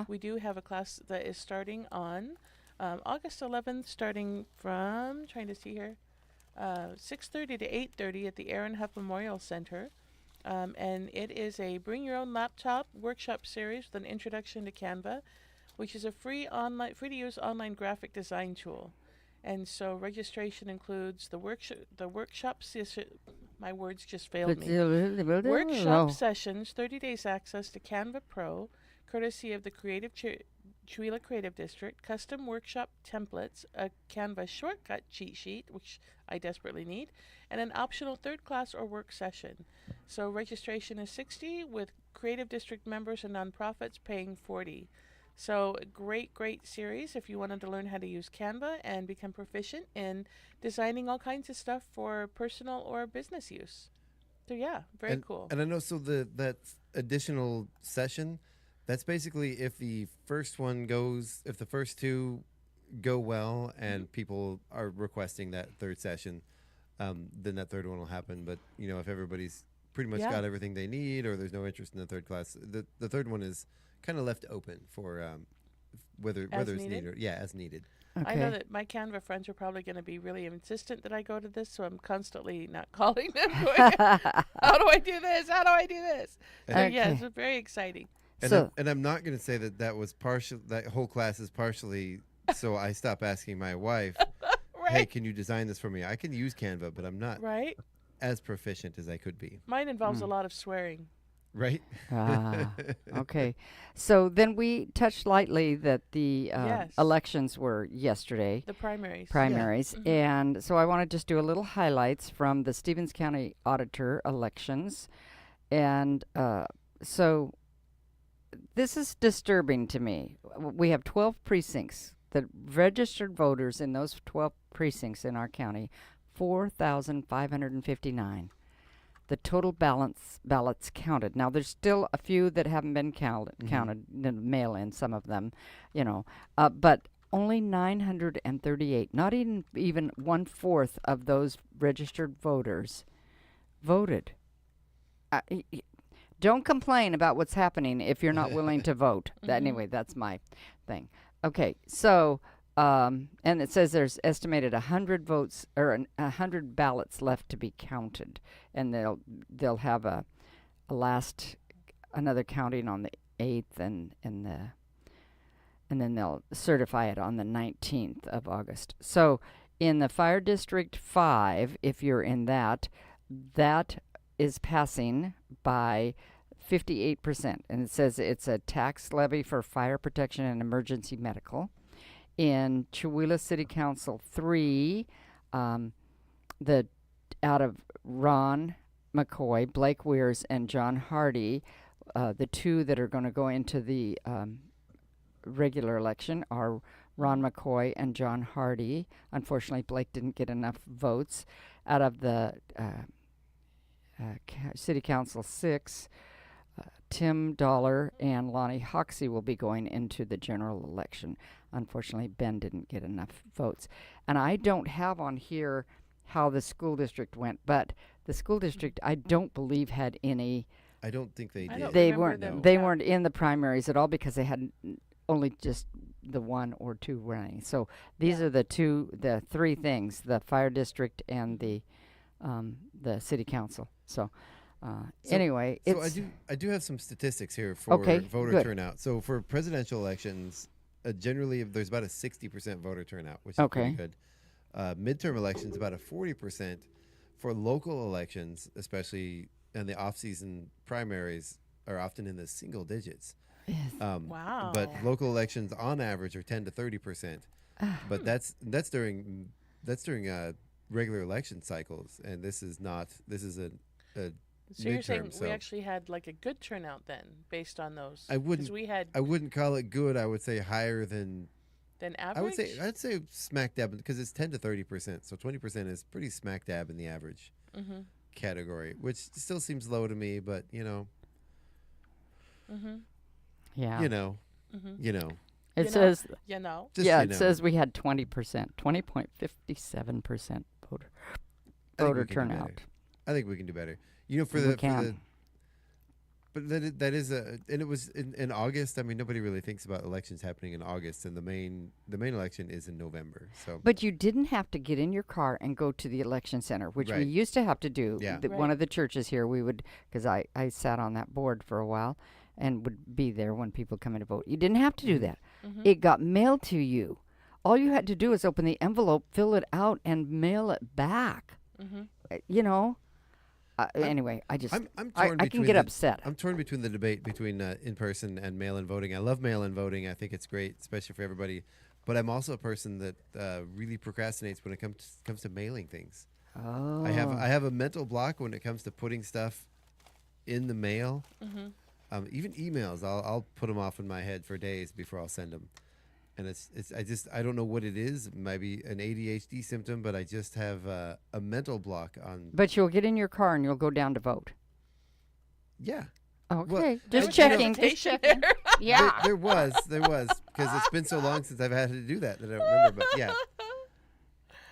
We do have a class that is starting on August 11th, starting from, trying to see here, 6:30 to 8:30 at the Aaron Huff Memorial Center. And it is a Bring Your Own Laptop workshop series with an introduction to Canva, which is a free to use online graphic design tool. And so registration includes the workshop session. My words just failed me. Workshop sessions, 30 days access to Canva Pro, courtesy of the Chewelah Creative District, custom workshop templates, a Canva shortcut cheat sheet, which I desperately need, and an optional third class or work session. So registration is $60, with Creative District members and nonprofits paying $40. So great series if you wanted to learn how to use Canva and become proficient in designing all kinds of stuff for personal or business use. So yeah, very cool. And I know, so that additional session, that's basically if the first two go well and people are requesting that third session, then that third one will happen. But, if everybody's pretty much got everything they need, or there's no interest in the third class, the third one is kind of left open for whether it's needed or as needed. I know that my Canva friends are probably going to be really insistent that I go to this, so I'm constantly not calling them going, how do I do this? How do I do this? So yes, it's very exciting. And I'm not going to say that was partial. That whole class is partially. So I stopped asking my wife, right. Hey, can you design this for me? I can use Canva, but I'm not right. as proficient as I could be. Mine involves a lot of swearing. Right? Okay. So then we touched lightly that the Yes. elections were yesterday. The primaries. Primaries. Mhm. And so I want to just do a little highlights from the Stevens County Auditor elections. And so this is disturbing to me. We have 12 precincts. The registered voters in those 12 precincts in our county, 4,559. The total ballots counted. Now, there's still a few that haven't been counted, mail-in, some of them, but only 938, not even 1/4 of those registered voters voted. Don't complain about what's happening if you're not willing to vote. Anyway, that's my thing. Okay, so and it says there's estimated 100 votes or 100 ballots left to be counted, and they'll have another counting on the 8th, and then they'll certify it on the 19th of August. So in the Fire District 5, if you're in that is passing by 58%, and it says it's a tax levy for fire protection and emergency medical. In Chihuahua City Council 3, out of Ron McCoy, Blake Weirs, and John Hardy, the two that are going to go into the regular election are Ron McCoy and John Hardy. Unfortunately, Blake didn't get enough votes. Out of the City Council 6, Tim Dollar and Lonnie Hoxie will be going into the general election. Unfortunately, Ben didn't get enough votes. And I don't have on here how the school district went, but the school district, I don't believe, had any. I don't think they did. They weren't in the primaries at all because they had only just the one or two running. So these are the three things: the fire district and the city council. So anyway, I do have some statistics here for voter turnout. So for presidential elections, generally there's about a 60% voter turnout, which is pretty good. Midterm elections, about a 40%. For local elections, especially in the off-season primaries, are often in the single digits. Wow. But local elections, on average, are 10 to 30%. But that's during regular election cycles, and this is a So midterm, you're saying we actually had like a good turnout then, based on those? I wouldn't call it good. I would say higher than average. I'd say smack dab, because it's 10 to 30%. So 20% is pretty smack dab in the average category, which still seems low to me. But yeah, It says it says we had 20%, 20.57% voter turnout. I think we can do better. But that is and it was in August. I mean, nobody really thinks about elections happening in August, and the main election is in November. So, but you didn't have to get in your car and go to the election center, which we used to have to do. Yeah. One of the churches here, we would, because I sat on that board for a while and would be there when people come in to vote. You didn't have to do that. It got mailed to you. All you had to do is open the envelope, fill it out, and mail it back. Anyway, I can get upset. I'm torn between the debate between in-person and mail-in voting. I love mail-in voting. I think it's great, especially for everybody. But I'm also a person that really procrastinates when it comes to mailing things. Oh. I have a mental block when it comes to putting stuff in the mail. Even emails, I'll put them off in my head for days before I'll send them. And I don't know what it is. It might be an ADHD symptom, but I just have a mental block on. But you'll get in your car and you'll go down to vote. Yeah. Okay. Well, just checking. Yeah. There was because it's been so long since I've had to do that I don't remember. But yeah.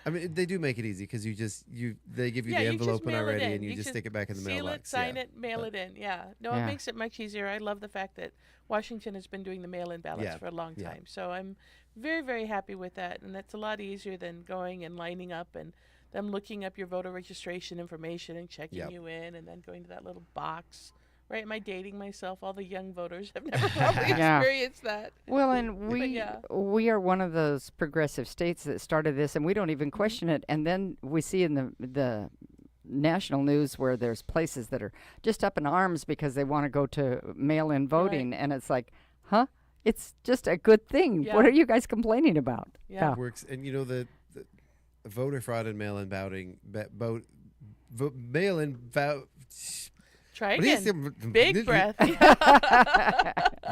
I mean, they do make it easy because they give you the envelope when already, and you just stick it back in the mailbox. Seal it, sign it, mail it in. Yeah. No, it makes it much easier. I love the fact that Washington has been doing the mail-in ballots for a long time. So I'm very, very happy with that, and that's a lot easier than going and lining up and them looking up your voter registration information and checking you in, and then going to that little box. Right? Am I dating myself? All the young voters have never probably experienced that. Well, and we are one of those progressive states that started this, and we don't even question it. And then we see in the national news where there's places that are just up in arms because they want to go to mail-in voting, and it's like, huh? It's just a good thing. Yeah. What are you guys complaining about? Yeah. It works. And, the voter fraud and mail-in Try again. Big breath.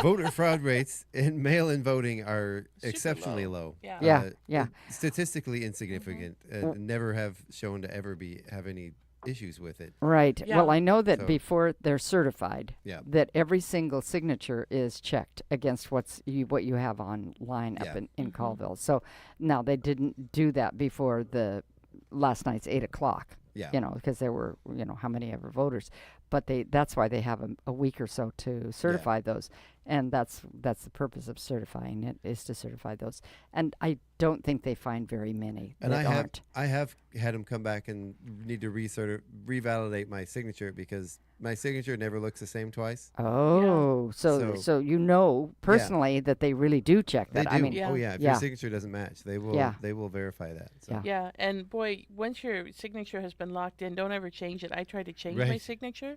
Voter fraud rates in mail-in voting are Super exceptionally low. low. Yeah. Statistically insignificant. Never have shown to ever have any issues with it. Right. Yeah. Well, I know that So- before they're certified, Yeah. that every single signature is checked against what you have online up in Colville. So now they didn't do that before the last night's 8 o'clock. Yeah. Because there were, how many ever voters. But that's why they have a week or so to certify those. And that's the purpose of certifying it, is to certify those. And I don't think they find very many And that aren't. I have had them come back and need to revalidate my signature because my signature never looks the same twice. Oh, so personally that they really do check that. They do. I mean, Yeah. Oh yeah, if your signature doesn't match, they will verify that. So. Yeah. Yeah, and boy, once your signature has been locked in, don't ever change it. I tried to change my Right. signature,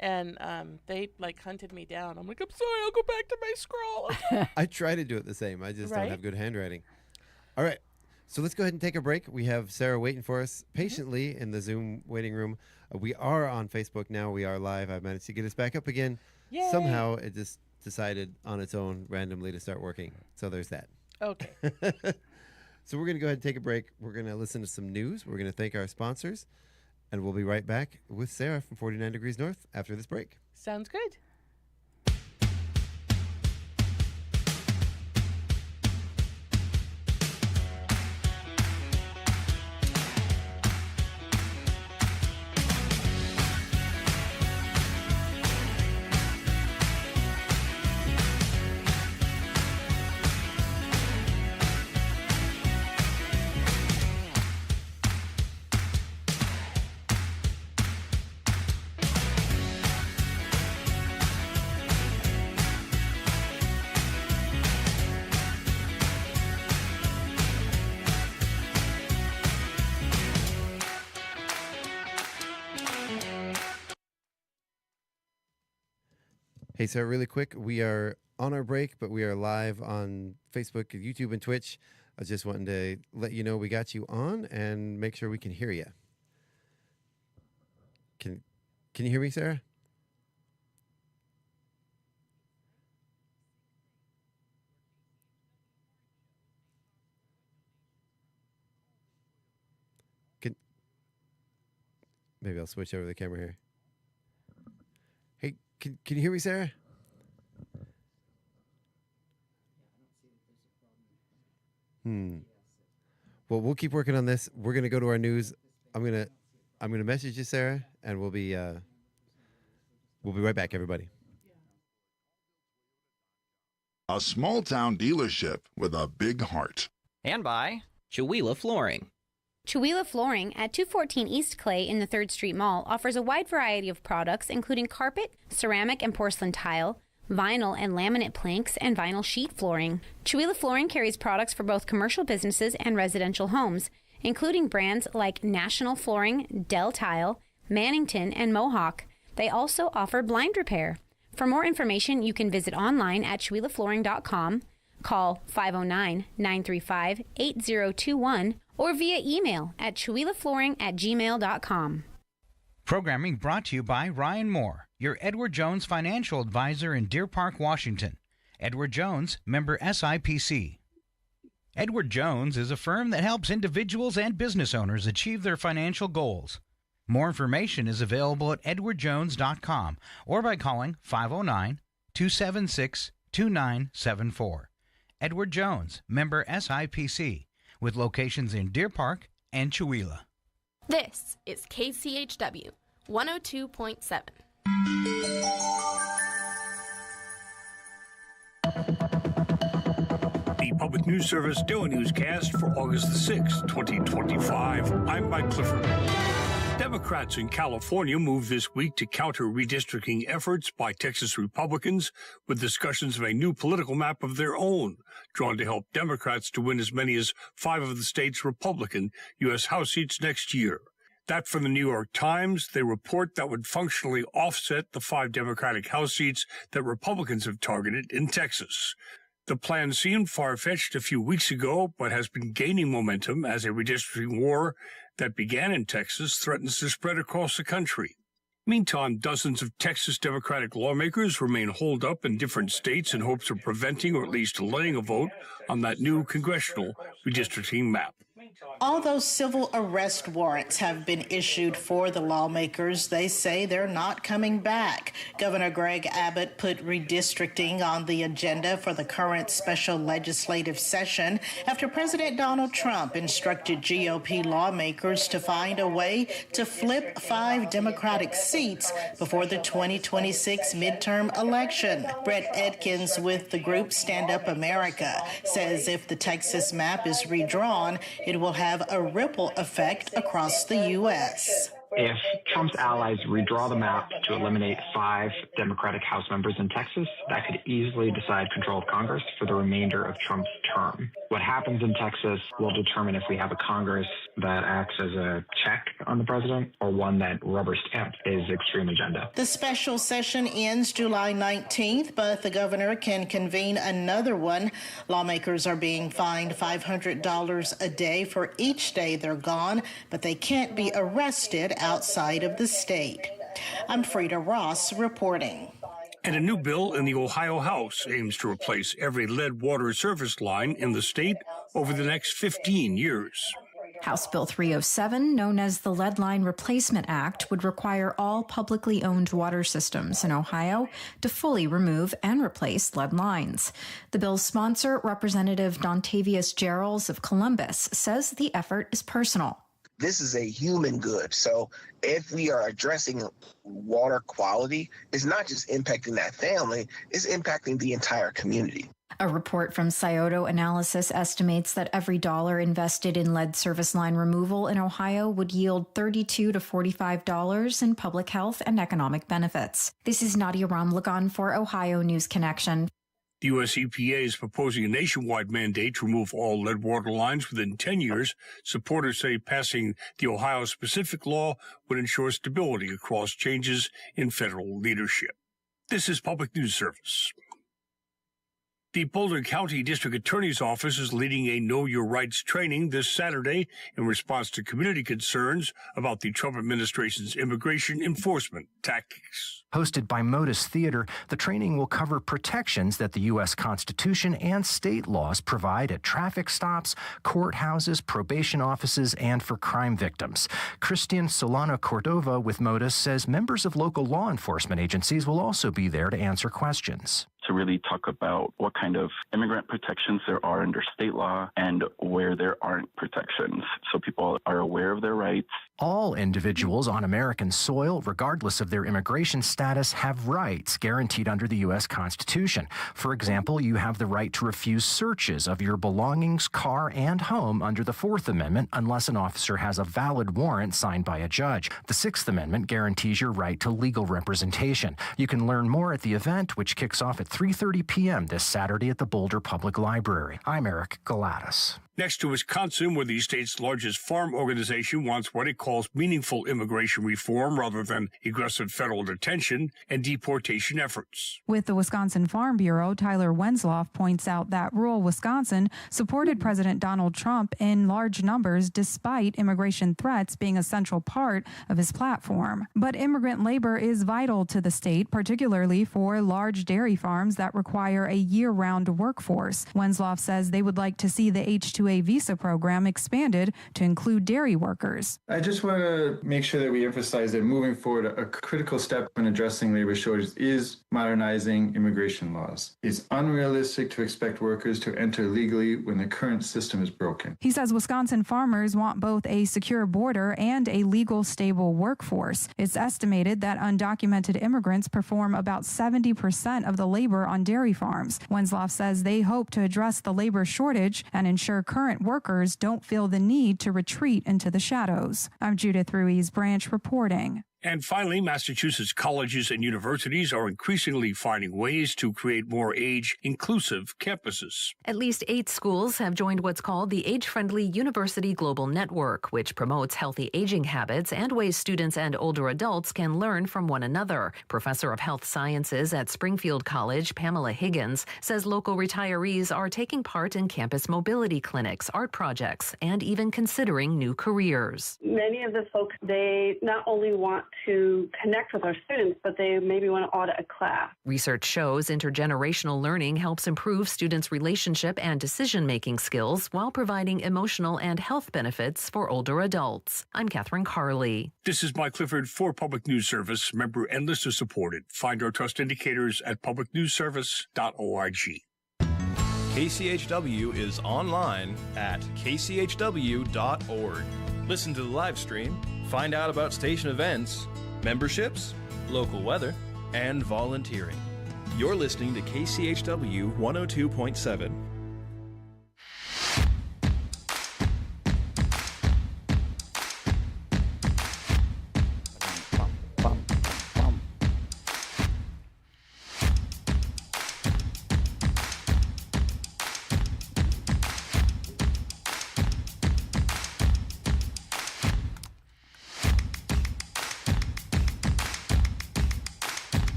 and they hunted me down. I'm like, I'm sorry, I'll go back to my scroll. I try to do it the same. I just don't have good handwriting. All right. So let's go ahead and take a break. We have Sarah waiting for us patiently in the Zoom waiting room. We are on Facebook now. We are live. I managed to get us back up again. Yay. Somehow it just decided on its own randomly to start working. So there's that. Okay. So we're going to go ahead and take a break. We're going to listen to some news. We're going to thank our sponsors. And we'll be right back with Sarah from 49 Degrees North after this break. Sounds good. Hey, Sarah, really quick. We are on our break, but we are live on Facebook, YouTube, and Twitch. I was just wanting to let you know we got you on and make sure we can hear you. Can you hear me, Sarah? Maybe I'll switch over the camera here. Hey, can you hear me, Sarah? Well, we'll keep working on this. We're gonna go to our news. I'm gonna message you, Sarah, and we'll be right back, everybody. A small town dealership with a big heart. And by Chihuahua Flooring. Chihuahua Flooring at 214 East Clay in the 3rd Street Mall offers a wide variety of products including carpet, ceramic and porcelain tile, vinyl and laminate planks, and vinyl sheet flooring. Chihuahua Flooring carries products for both commercial businesses and residential homes, including brands like National Flooring, Dell Tile, Mannington, and Mohawk. They also offer blind repair. For more information, you can visit online at chihuahuaflooring.com, call 509-935-8021, or via email at chihuahuaflooring@gmail.com. Programming brought to you by Ryan Moore, your Edward Jones financial advisor in Deer Park, Washington. Edward Jones, member SIPC. Edward Jones is a firm that helps individuals and business owners achieve their financial goals. More information is available at edwardjones.com or by calling 509-276-2974. Edward Jones, member SIPC, with locations in Deer Park and Chihuahua. This is KCHW 102.7. The Public News Service Daily Newscast for August the 6th, 2025. I'm Mike Clifford. Democrats in California moved this week to counter redistricting efforts by Texas Republicans with discussions of a new political map of their own, drawn to help Democrats to win as many as 5 of the state's Republican U.S. House seats next year. That from the New York Times. They report that would functionally offset the 5 Democratic House seats that Republicans have targeted in Texas. The plan seemed far-fetched a few weeks ago, but has been gaining momentum as a redistricting war that began in Texas threatens to spread across the country. Meantime, dozens of Texas Democratic lawmakers remain holed up in different states in hopes of preventing or at least delaying a vote on that new congressional redistricting map. Although civil arrest warrants have been issued for the lawmakers, they say they're not coming back. Governor Greg Abbott put redistricting on the agenda for the current special legislative session after President Donald Trump instructed GOP lawmakers to find a way to flip 5 Democratic seats before the 2026 midterm election. Brett Edkins with the group Stand Up America says if the Texas map is redrawn, it will have a ripple effect across the U.S. If Trump's allies redraw the map to eliminate 5 Democratic House members in Texas, that could easily decide control of Congress for the remainder of Trump's term. What happens in Texas will determine if we have a Congress that acts as a check on the president or one that rubber stamps his extreme agenda. The special session ends July 19th, but the governor can convene another one. Lawmakers are being fined $500 a day for each day they're gone, but they can't be arrested outside of the state. I'm Frida Ross reporting. And a new bill in the Ohio House aims to replace every lead water service line in the state over the next 15 years. House Bill 307, known as the Lead Line Replacement Act, would require all publicly owned water systems in Ohio to fully remove and replace lead lines. The bill's sponsor, Representative Dontavius Geralds of Columbus, says the effort is personal. This is a human good. So if we are addressing water quality, it's not just impacting that family, it's impacting the entire community. A report from Scioto Analysis estimates that every dollar invested in lead service line removal in Ohio would yield $32 to $45 in public health and economic benefits. This is Nadia Ramlagan for Ohio News Connection. The U.S. EPA is proposing a nationwide mandate to remove all lead water lines within 10 years. Supporters say passing the Ohio-specific law would ensure stability across changes in federal leadership. This is Public News Service. The Boulder County District Attorney's Office is leading a Know Your Rights training this Saturday in response to community concerns about the Trump administration's immigration enforcement tactics. Hosted by Modus Theater, the training will cover protections that the U.S. Constitution and state laws provide at traffic stops, courthouses, probation offices, and for crime victims. Christian Solano Cordova with Modus says members of local law enforcement agencies will also be there to answer questions. To really talk about what kind of immigrant protections there are under state law and where there aren't protections, so people are aware of their rights. All individuals on American soil, regardless of their immigration status, have rights guaranteed under the U.S. Constitution. For example, you have the right to refuse searches of your belongings, car, and home under the Fourth Amendment unless an officer has a valid warrant signed by a judge. The Sixth Amendment guarantees your right to legal representation. You can learn more at the event, which kicks off at 3:30 p.m. this Saturday at the Boulder Public Library. I'm Eric Galatas. Next to Wisconsin, where the state's largest farm organization wants what it calls meaningful immigration reform rather than aggressive federal detention and deportation efforts. With the Wisconsin Farm Bureau, Tyler Wenzloff points out that rural Wisconsin supported President Donald Trump in large numbers despite immigration threats being a central part of his platform. But immigrant labor is vital to the state, particularly for large dairy farms that require a year-round workforce. Wenzloff says they would like to see the H-2A visa program expanded to include dairy workers. I just want to make sure that we emphasize that moving forward, a critical step in addressing labor shortages is modernizing immigration laws. It's unrealistic to expect workers to enter legally when the current system is broken. He says Wisconsin farmers want both a secure border and a legal, stable workforce. It's estimated that undocumented immigrants perform about 70% of the labor on dairy farms. Wenzloff says they hope to address the labor shortage and ensure current workers don't feel the need to retreat into the shadows. I'm Judith Ruiz Branch reporting. And finally, Massachusetts colleges and universities are increasingly finding ways to create more age-inclusive campuses. At least 8 schools have joined what's called the Age-Friendly University Global Network, which promotes healthy aging habits and ways students and older adults can learn from one another. Professor of Health Sciences at Springfield College, Pamela Higgins, says local retirees are taking part in campus mobility clinics, art projects, and even considering new careers. Many of the folks, they not only want to connect with our students, but they maybe want to audit a class. Research shows intergenerational learning helps improve students' relationship and decision-making skills while providing emotional and health benefits for older adults. I'm Catherine Carley. This is Mike Clifford for Public News Service, member and listener supported. Find our trust indicators at publicnewsservice.org. KCHW is online at kchw.org. Listen to the live stream, find out about station events, memberships, local weather, and volunteering. You're listening to KCHW 102.7.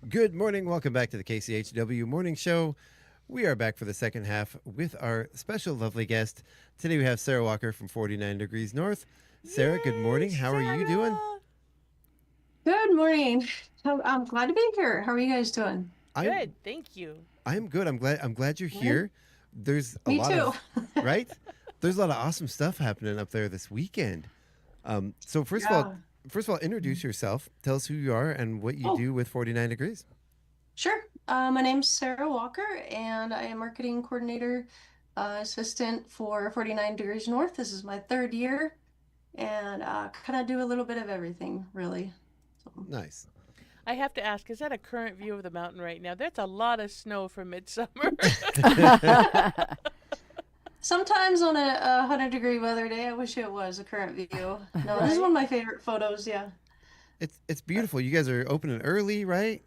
Good morning. Welcome back to the KCHW Morning Show. We are back for the second half with our special lovely guest. Today we have Sarah Walker from 49 Degrees North. Sarah, good morning. How are you doing? Good morning. I'm glad to be here. How are you guys doing? Good, thank you. I'm good. I'm glad you're here. There's a Me lot too. of right? There's a lot of awesome stuff happening up there this weekend. So first of all, introduce yourself. Tell us who you are and what you do with 49 Degrees. Sure. My name's Sarah Walker, and I am marketing coordinator, assistant for 49 Degrees North. This is my 3rd year, and kind of do a little bit of everything, really. So. Nice. I have to ask, is that a current view of the mountain right now? That's a lot of snow for midsummer. Sometimes on a 100-degree weather day, I wish it was a current view. No, this is one of my favorite photos, yeah. It's beautiful. You guys are opening early, right?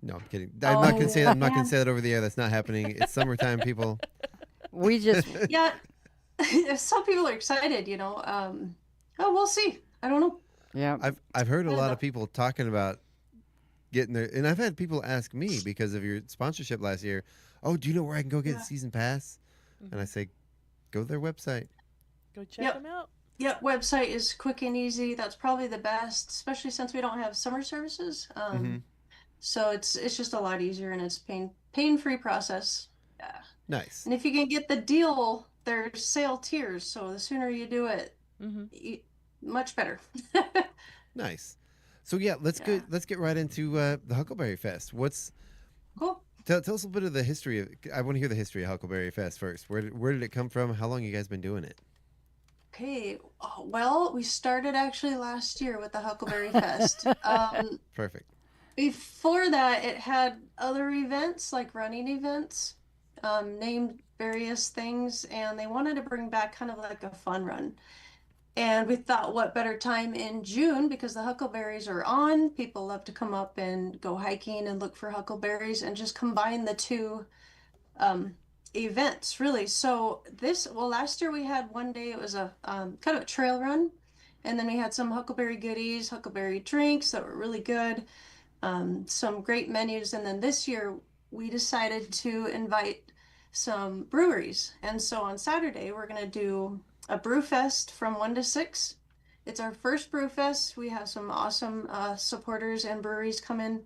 No, I'm kidding. I'm not gonna say that. I'm not gonna say that over the air. That's not happening. It's summertime, people. We just yeah. Some people are excited, you know. We'll see. I don't know. Yeah. I've heard a lot of people talking about getting there, and I've had people ask me because of your sponsorship last year. Oh, do you know where I can go get a season pass? And I say, go to their website. Go check them out. Yep, website is quick and easy. That's probably the best, especially since we don't have summer services. So it's just a lot easier, and it's pain-free process. Yeah. Nice. And if you can get the deal, there's sale tiers. So the sooner you do it, much better. Nice. So yeah, let's get right into the Huckleberry Fest. What's cool? Tell us a little bit of the history of. I want to hear the history of Huckleberry Fest first. Where did it come from? How long you guys been doing it? Okay. Well, we started actually last year with the Huckleberry Fest. Perfect. Before that, it had other events, like running events, named various things, and they wanted to bring back kind of like a fun run. And we thought, what better time in June, because the huckleberries are on. People love to come up and go hiking and look for huckleberries, and just combine the two events, really. So last year we had one day, it was a kind of a trail run, and then we had some huckleberry goodies, huckleberry drinks that were really good. Some great menus, and then this year we decided to invite some breweries, and so on Saturday we're going to do a brew fest from 1 to 6. It's our first brew fest. We have some awesome supporters and breweries come in,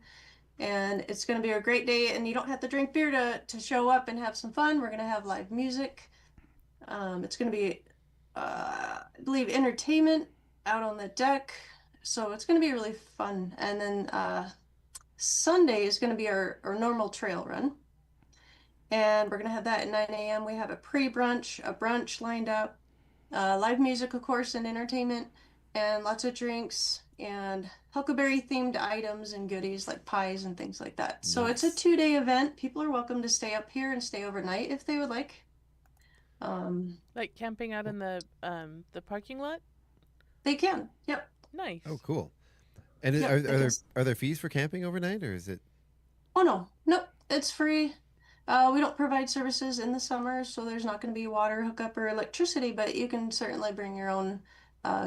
and it's going to be a great day, and you don't have to drink beer to show up and have some fun. We're going to have live music. It's going to be I believe entertainment out on the deck, so it's going to be really fun. And then Sunday is going to be our normal trail run, and we're going to have that at 9 a.m. We have a pre-brunch, a brunch lined up, live music, of course, and entertainment, and lots of drinks and huckleberry themed items and goodies like pies and things like that. So it's a 2-day event. People are welcome to stay up here and stay overnight if they would like. Like camping out in the parking lot? They can. Yep. Nice. Oh, cool. And Yep, are there fees for camping overnight, or is it? Oh no, nope, it's free. We don't provide services in the summer, so there's not going to be water hookup or electricity, but you can certainly bring your own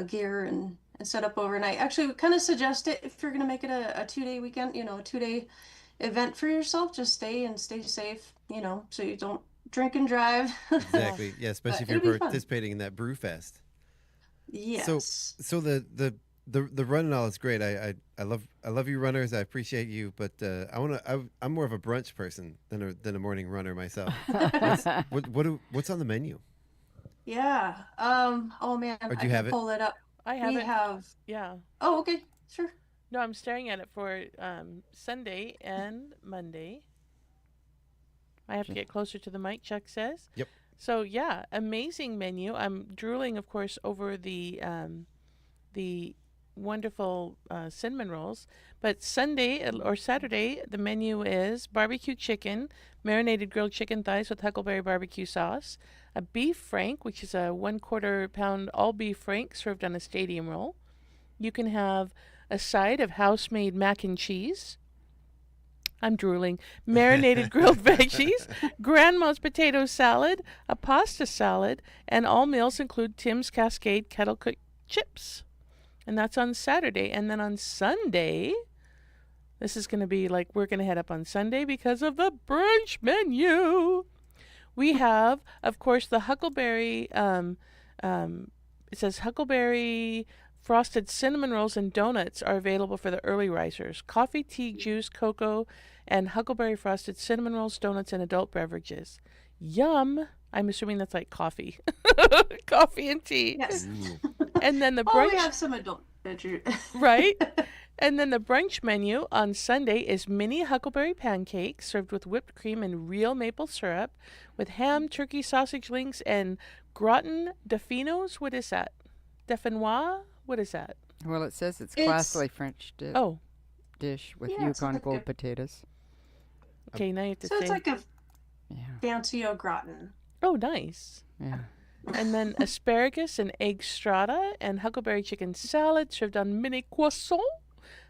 gear and set up overnight. Actually, we kind of suggest it if you're going to make it a 2-day weekend, a 2-day event for yourself. Just stay safe, so you don't drink and drive. Exactly. Yeah, especially if you're participating in that brew fest. Yes. So the run and all is great. I love you runners. I appreciate you, but I'm more of a brunch person than a morning runner myself. What's on the menu? Yeah. Oh man, Or do you have it? Pull it up. I have we it. have. Yeah. Oh, okay, sure. No, I'm staring at it for Sunday and Monday. I have to get closer to the mic, Chuck says. Yep. So yeah, amazing menu. I'm drooling, of course, over the wonderful cinnamon rolls. But Sunday or Saturday, the menu is barbecue chicken, marinated grilled chicken thighs with huckleberry barbecue sauce, a beef frank, which is a 1/4 pound all beef frank served on a stadium roll. You can have a side of house-made mac and cheese. I'm drooling. Marinated grilled veggies, grandma's potato salad, a pasta salad, and all meals include Tim's Cascade kettle cooked chips. And that's on Saturday. And then on Sunday, this is going to be like we're going to head up on Sunday because of the brunch menu. We have, of course, the huckleberry, it says huckleberry frosted cinnamon rolls and donuts are available for the early risers. Coffee, tea, juice, cocoa, and huckleberry frosted cinnamon rolls, donuts, and adult beverages. Yum. I'm assuming that's like coffee. Coffee and tea. Yes. And then the brunch. Oh, we have some adult beverage. Right? And then the brunch menu on Sunday is mini huckleberry pancakes served with whipped cream and real maple syrup with ham, turkey, sausage links, and gratin dauphinoise. What is that? Dauphinoise? What is that? Well, it says it's classically French dish with Yukon like Gold potatoes. Okay, now you have to So say. it's like a fancy au gratin. Oh, nice. Yeah. And then asparagus and egg strata and huckleberry chicken salad served on mini croissant,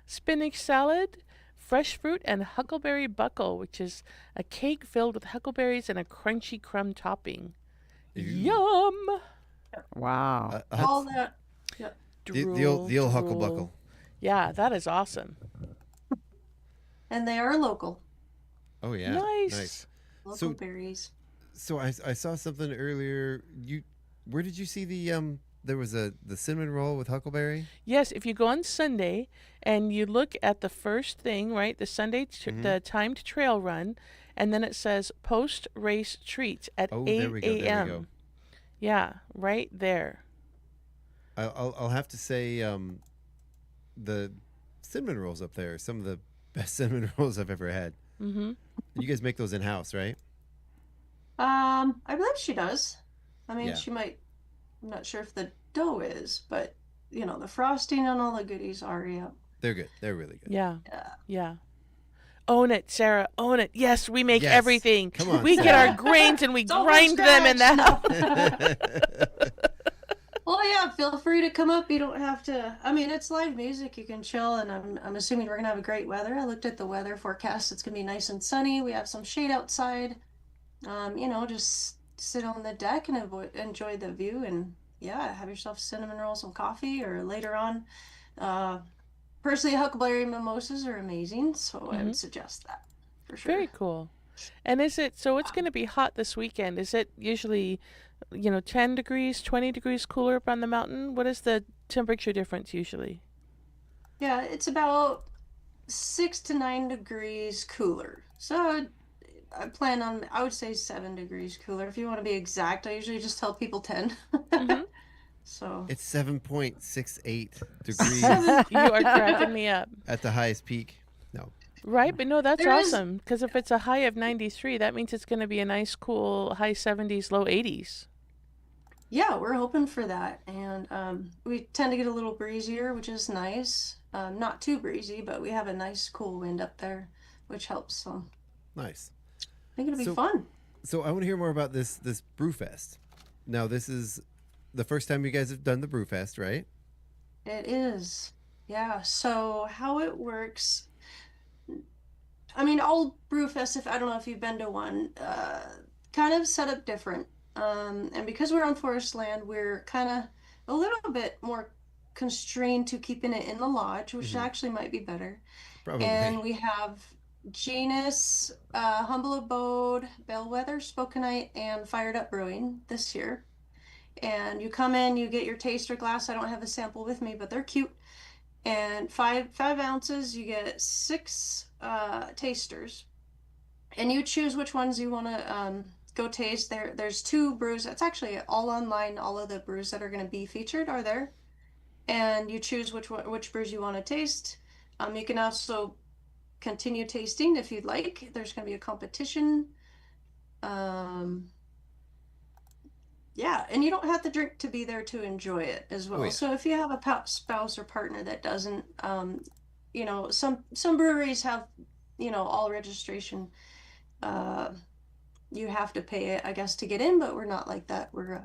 spinach salad, fresh fruit, and huckleberry buckle, which is a cake filled with huckleberries and a crunchy crumb topping. Yum! Wow. All that. Yep. The old hucklebuckle. Yeah, that is awesome. And they are local. Oh yeah. Nice. Local berries. So I saw something earlier. Where did you see there was the cinnamon roll with huckleberry? Yes, if you go on Sunday and you look at the first thing, right, the Sunday, the timed trail run, and then it says post-race treats at 8 there we go. a.m. Yeah, right there. I'll have to say the cinnamon rolls up there are some of the best cinnamon rolls I've ever had. Mm-hmm. You guys make those in-house, right? I believe she does. I mean, Yeah. she might. I'm not sure if the dough is, but the frosting and all the goodies are. Yeah. They're good. They're really good. Yeah. Own it, Sarah. Own it. Yes, we make Yes. everything. Come on, we get Sarah. our grains and we It's all from grind them in the scratch. house. Well, yeah. Feel free to come up. You don't have to. I mean, it's live music. You can chill, and I'm assuming we're gonna have a great weather. I looked at the weather forecast. It's gonna be nice and sunny. We have some shade outside. Just sit on the deck and enjoy the view, and have yourself cinnamon rolls, some coffee, or later on. Personally, huckleberry mimosas are amazing, so I would suggest that for sure. Very cool. And is it so? It's going to be hot this weekend. Is it usually, 10 degrees, 20 degrees cooler up on the mountain? What is the temperature difference usually? Yeah, it's about 6 to 9 degrees cooler. So I plan on, I would say 7 degrees cooler. If you want to be exact, I usually just tell people 10. So It's 7.68 degrees. You are cracking me up. At the highest peak. No. Right, but no, that's There is- awesome. Because if it's a high of 93, that means it's going to be a nice, cool high 70s, low 80s. Yeah, we're hoping for that. And we tend to get a little breezier, which is nice. Not too breezy, but we have a nice cool wind up there, which helps. So Nice. I think it'll be So- fun. So I want to hear more about this Brewfest. Now, this is the first time you guys have done the Brewfest, right? It is. Yeah. So how it works, I mean, all Brewfest, if I don't know if you've been to one, kind of set up different. And because we're on forest land, we're kind of a little bit more constrained to keeping it in the lodge, which actually might be better. Probably. And we have Genus, Humble Abode, Bellwether, Spokenite, and Fired Up Brewing this year. And you come in, you get your taster glass. I don't have a sample with me, but they're cute. And five ounces, you get 6 tasters. And you choose which ones you want to go taste. There's 2 brews. It's actually all online. All of the brews that are going to be featured are there. And you choose which brews you want to taste. You can also continue tasting if you'd like. There's going to be a competition. Yeah, and you don't have to drink to be there to enjoy it as well. Oh, yeah. So if you have a spouse or partner that doesn't, you know, some breweries have, you know, all registration. You have to pay it, I guess, to get in, but we're not like that. We're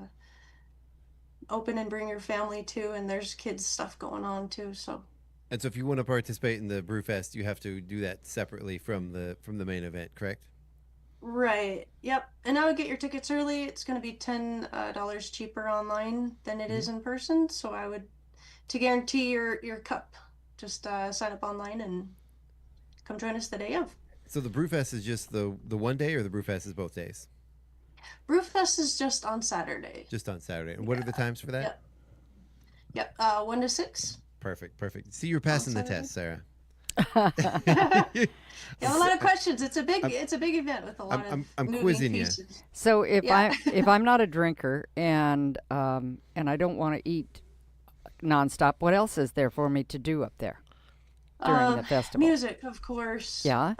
open and bring your family too, and there's kids stuff going on too. So. And so if you want to participate in the Brewfest, you have to do that separately from the main event, correct? Right. Yep. And I would get your tickets early. It's going to be $10 cheaper online than it is in person. So I would, to guarantee your cup, just sign up online and come join us the day of. So the Brewfest is just the one day, or the Brewfest is both days? Brewfest is just on Saturday. Just on Saturday. And what are the times for that? Yep. 1 to 6. Perfect. See, you're passing the test, Sarah. You have a lot of questions. It's a big event with a lot of I'm moving quizzing pieces. you. So if I'm not a drinker and I don't want to eat nonstop, what else is there for me to do up there during the festival? Music, of course. Yeah.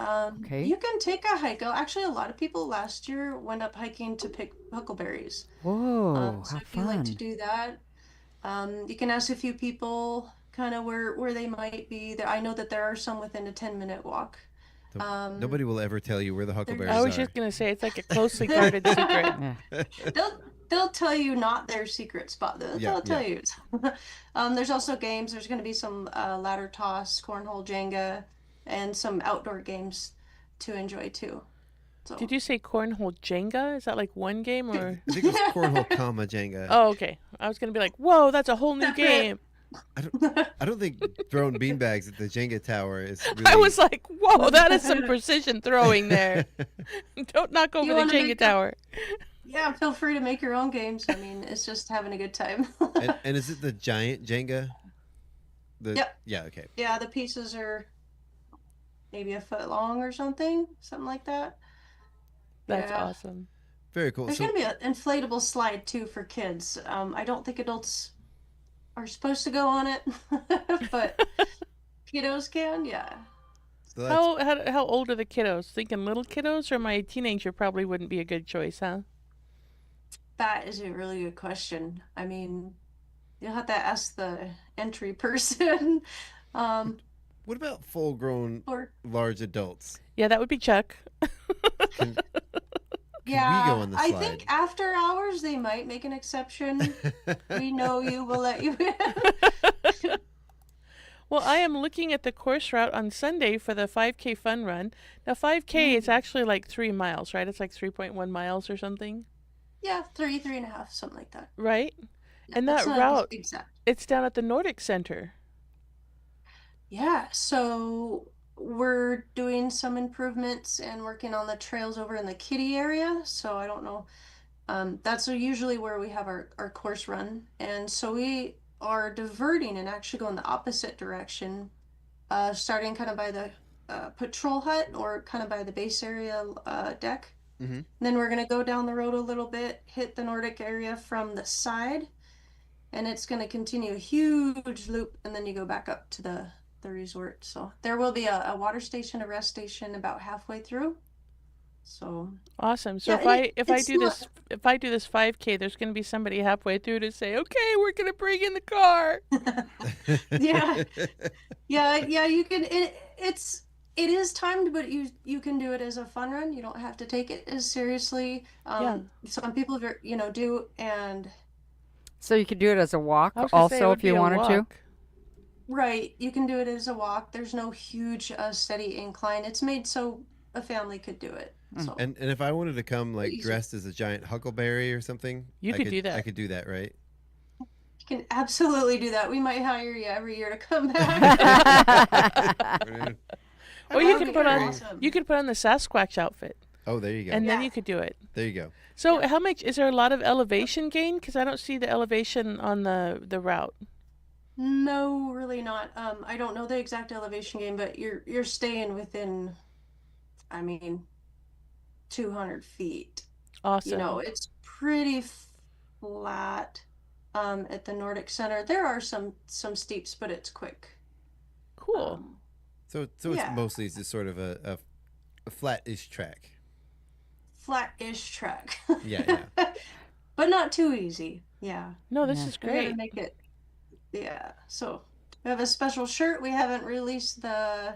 Okay. You can take a hike. Actually, a lot of people last year went up hiking to pick huckleberries. Whoa, So how if you like to fun. do that, you can ask a few people kind of where they might be. I know that there are some within a 10-minute walk. Nobody will ever tell you where the huckleberries I was are. just going to say, it's like a closely guarded secret. They'll tell you not their secret spot. They'll tell you. There's also games. There's going to be some ladder toss, cornhole, Jenga, and some outdoor games to enjoy too. So. Did you say cornhole Jenga? Is that like one game, or? I think it was cornhole, comma, Jenga. Oh, okay. I was going to be like, whoa, that's a whole new game. I don't think throwing beanbags at the Jenga tower is really... I was like, whoa, that is some precision throwing there. Don't knock over the Jenga tower. Yeah, feel free to make your own games. I mean, it's just having a good time. and is it the giant Jenga? Yep. Yeah, okay. Yeah, the pieces are maybe a foot long or something like that. That's awesome. Very cool. There's going to be an inflatable slide too for kids. I don't think adults are supposed to go on it, but kiddos can, yeah. So how old are the kiddos? Thinking little kiddos, or my teenager probably wouldn't be a good choice, huh? That is a really good question. I mean, you'll have to ask the entry person. What about full-grown, large adults? Yeah, that would be Chuck. Can we go on the I slide? think after hours they might make an exception. We know you, will let you in. Well, I am looking at the course route on Sunday for the 5K fun run. Now, 5K is actually like 3 miles, right? It's like 3.1 miles or something. Yeah, 3.5, something like that. Right? And that It's not route, exact. it's down at the Nordic Center. Yeah, so we're doing some improvements and working on the trails over in the kiddie area. So I don't know. That's usually where we have our course run. And so we are diverting and actually going the opposite direction, starting kind of by the patrol hut or kind of by the base area deck. Mm-hmm. Then we're going to go down the road a little bit, hit the Nordic area from the side, and it's going to continue a huge loop, and then you go back up to the resort. So there will be a water station, a rest station about halfway through. So awesome. So yeah, if I do this 5K, there's going to be somebody halfway through to say, "Okay, we're going to bring in the car." yeah, you can. It is timed, but you can do it as a fun run. You don't have to take it as seriously. Some people, do, and So you could do it as a walk I was gonna say, it also would if be you a wanted to. walk. right, you can do it as a walk. There's no huge steady incline. It's made so a family could do it. So And if I wanted to come like easy. dressed as a giant huckleberry or something, You could do that. I could do that, right? you can absolutely do that. We might hire you every year to come back. Or That you would could be put on awesome. the Sasquatch outfit, Oh, there you go. and then you could do it. There you go. So how much is there a lot of elevation gain? Because I don't see the elevation on the route. No, really not. I don't know the exact elevation gain, but you're staying within, 200 feet. Awesome. It's pretty flat at the Nordic Center. There are some steeps, but it's quick. Cool. So it's yeah. mostly just sort of a flat-ish track. Flat-ish track. Yeah. But not too easy. Yeah. No, this is We're gonna great. make it. Yeah. So we have a special shirt. We haven't released the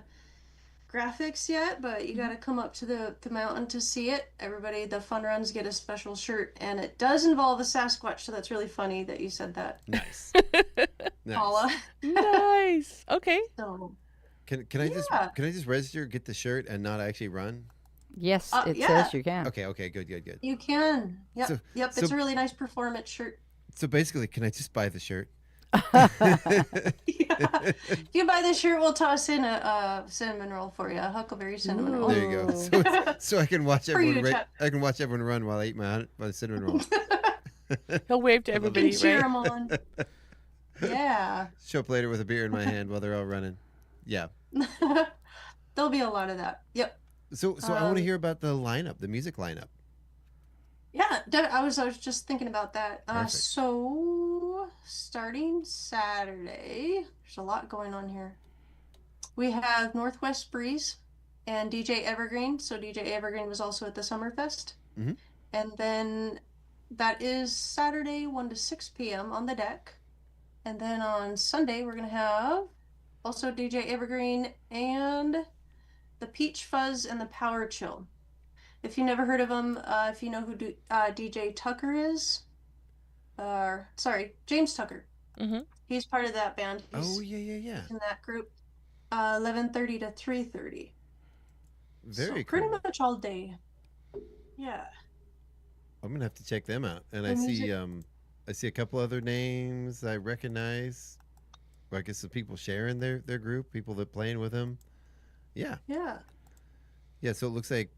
graphics yet, but you got to come up to the mountain to see it. Everybody, the fun runs get a special shirt, and it does involve a Sasquatch, so that's really funny that you said that. Nice. Paula. Nice. Okay. So, Can I just register, get the shirt, and not actually run? Yes, it yeah. says you can. Okay, good. you can. Yep. So- Yep. so- It's a really nice performance shirt. So basically, can I just buy the shirt? If you buy the shirt, we'll toss in a cinnamon roll for you, a huckleberry cinnamon roll. There you go. So I can watch For you, everyone. Chuck. I can watch everyone run while I eat my cinnamon roll. He'll wave to You everybody, can cheer right? them on. Yeah. Show up later with a beer in my hand while they're all running. Yeah. There'll be a lot of that. Yep. So I want to hear about the lineup, the music lineup. Yeah, I was just thinking about that. Perfect. So starting Saturday, there's a lot going on here. We have Northwest Breeze and DJ Evergreen. So DJ Evergreen was also at the Summerfest. Mhm. And then that is Saturday, 1 to 6 p.m. on the deck. And then on Sunday, we're going to have also DJ Evergreen and the Peach Fuzz and the Power Chill. If you never heard of them, if you know who DJ Tucker is, James Tucker. Mm-hmm. He's part of that band. He's yeah. in that group. 11:30 to 3:30. Very Pretty cool. much all day. Yeah. I'm gonna have to check them out. And The music- I see a couple other names I recognize. Or I guess the people sharing their group, people that playing with them. Yeah. Yeah. Yeah. So it looks like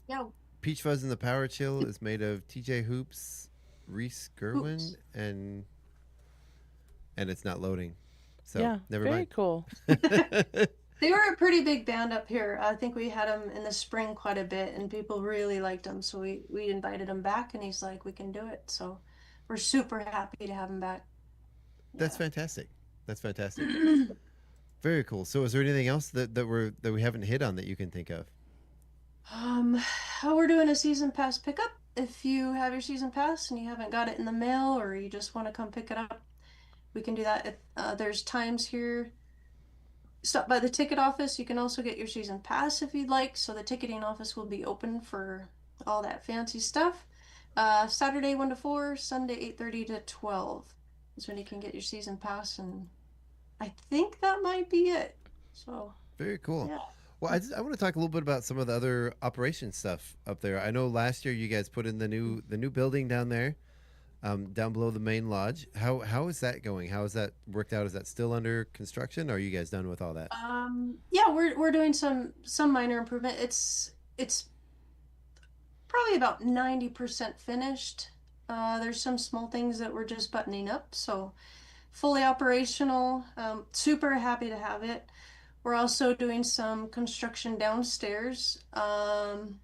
Yeah. Peach Fuzz and the Power Chill is made of TJ Hoops, Reese Gerwin, and it's not loading. So yeah. never Very mind. cool. They were a pretty big band up here. I think we had them in the spring quite a bit, and people really liked them. So we invited him back, and he's like, "We can do it." So we're super happy to have him back. That's fantastic. That's fantastic. Very cool. So is there anything else that we haven't hit on that you can think of? We're doing a season pass pickup. If you have your season pass and you haven't got it in the mail, or you just want to come pick it up, we can do that. If, there's times here. Stop by the ticket office. You can also get your season pass if you'd like. So the ticketing office will be open for all that fancy stuff. Saturday 1 to 4, Sunday 8:30 to 12 is when you can get your season pass, and I think that might be it. So Very cool. yeah. Well, I want to talk a little bit about some of the other operation stuff up there. I know last year you guys put in the new building down there, down below the main lodge. How is that going? How has that worked out? Is that still under construction, or are you guys done with all that? Yeah, we're doing some minor improvement. It's probably about 90% finished. There's some small things that we're just buttoning up, so fully operational. Super happy to have it. We're also doing some construction downstairs, and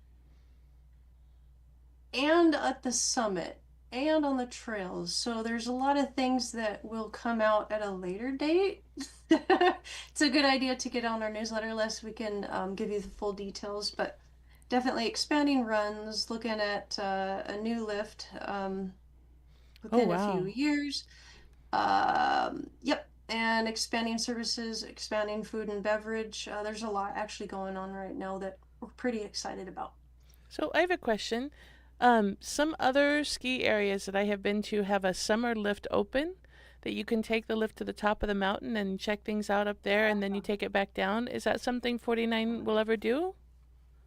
at the summit and on the trails. So there's a lot of things that will come out at a later date. It's a good idea to get on our newsletter list. We can give you the full details, but definitely expanding runs, looking at a new lift within a few years. Yep. and expanding services, expanding food and beverage. There's a lot actually going on right now that we're pretty excited about. So I have a question. Some other ski areas that I have been to have a summer lift open that you can take the lift to the top of the mountain and check things out up there, and then you take it back down. Is that something 49 will ever do?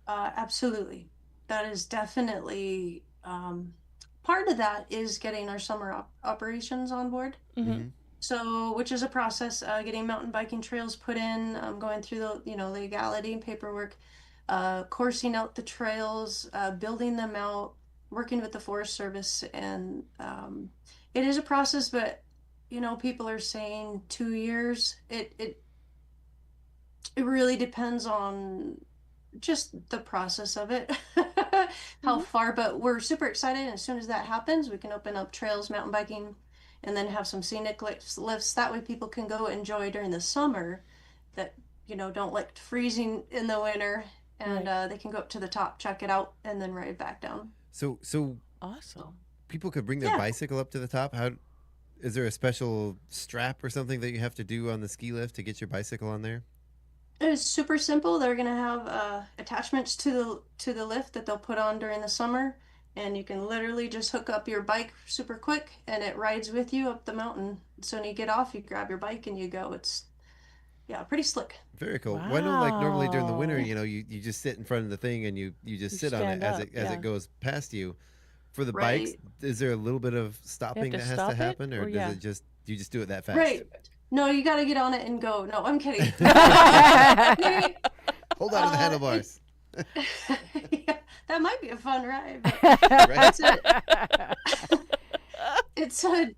Absolutely. That is definitely part of that is getting our summer operations on board. So, which is a process, getting mountain biking trails put in, going through the, legality and paperwork, coursing out the trails, building them out, working with the Forest Service. And it is a process, but, people are saying 2 years. It really depends on just the process of it, how far, but we're super excited. And as soon as that happens, we can open up trails, mountain biking, and then have some scenic lifts. That way people can go enjoy during the summer that, don't like freezing in the winter, and they can go up to the top, check it out, and then ride back down. So awesome. People could bring their bicycle up to the top. How is there a special strap or something that you have to do on the ski lift to get your bicycle on there? It's super simple. They're gonna have attachments to the lift that they'll put on during the summer, and you can literally just hook up your bike super quick, and it rides with you up the mountain. So when you get off, you grab your bike and you go. It's pretty slick. Very cool. Wow. Well, I know, like normally during the winter, you just sit in front of the thing and you just sit on it as it goes past you. For the bikes, is there a little bit of stopping that has to happen, or does it just you just do it that fast? Right. No, you got to get on it and go. No, I'm kidding. Hold on to the handlebars. That might be a fun ride. It's a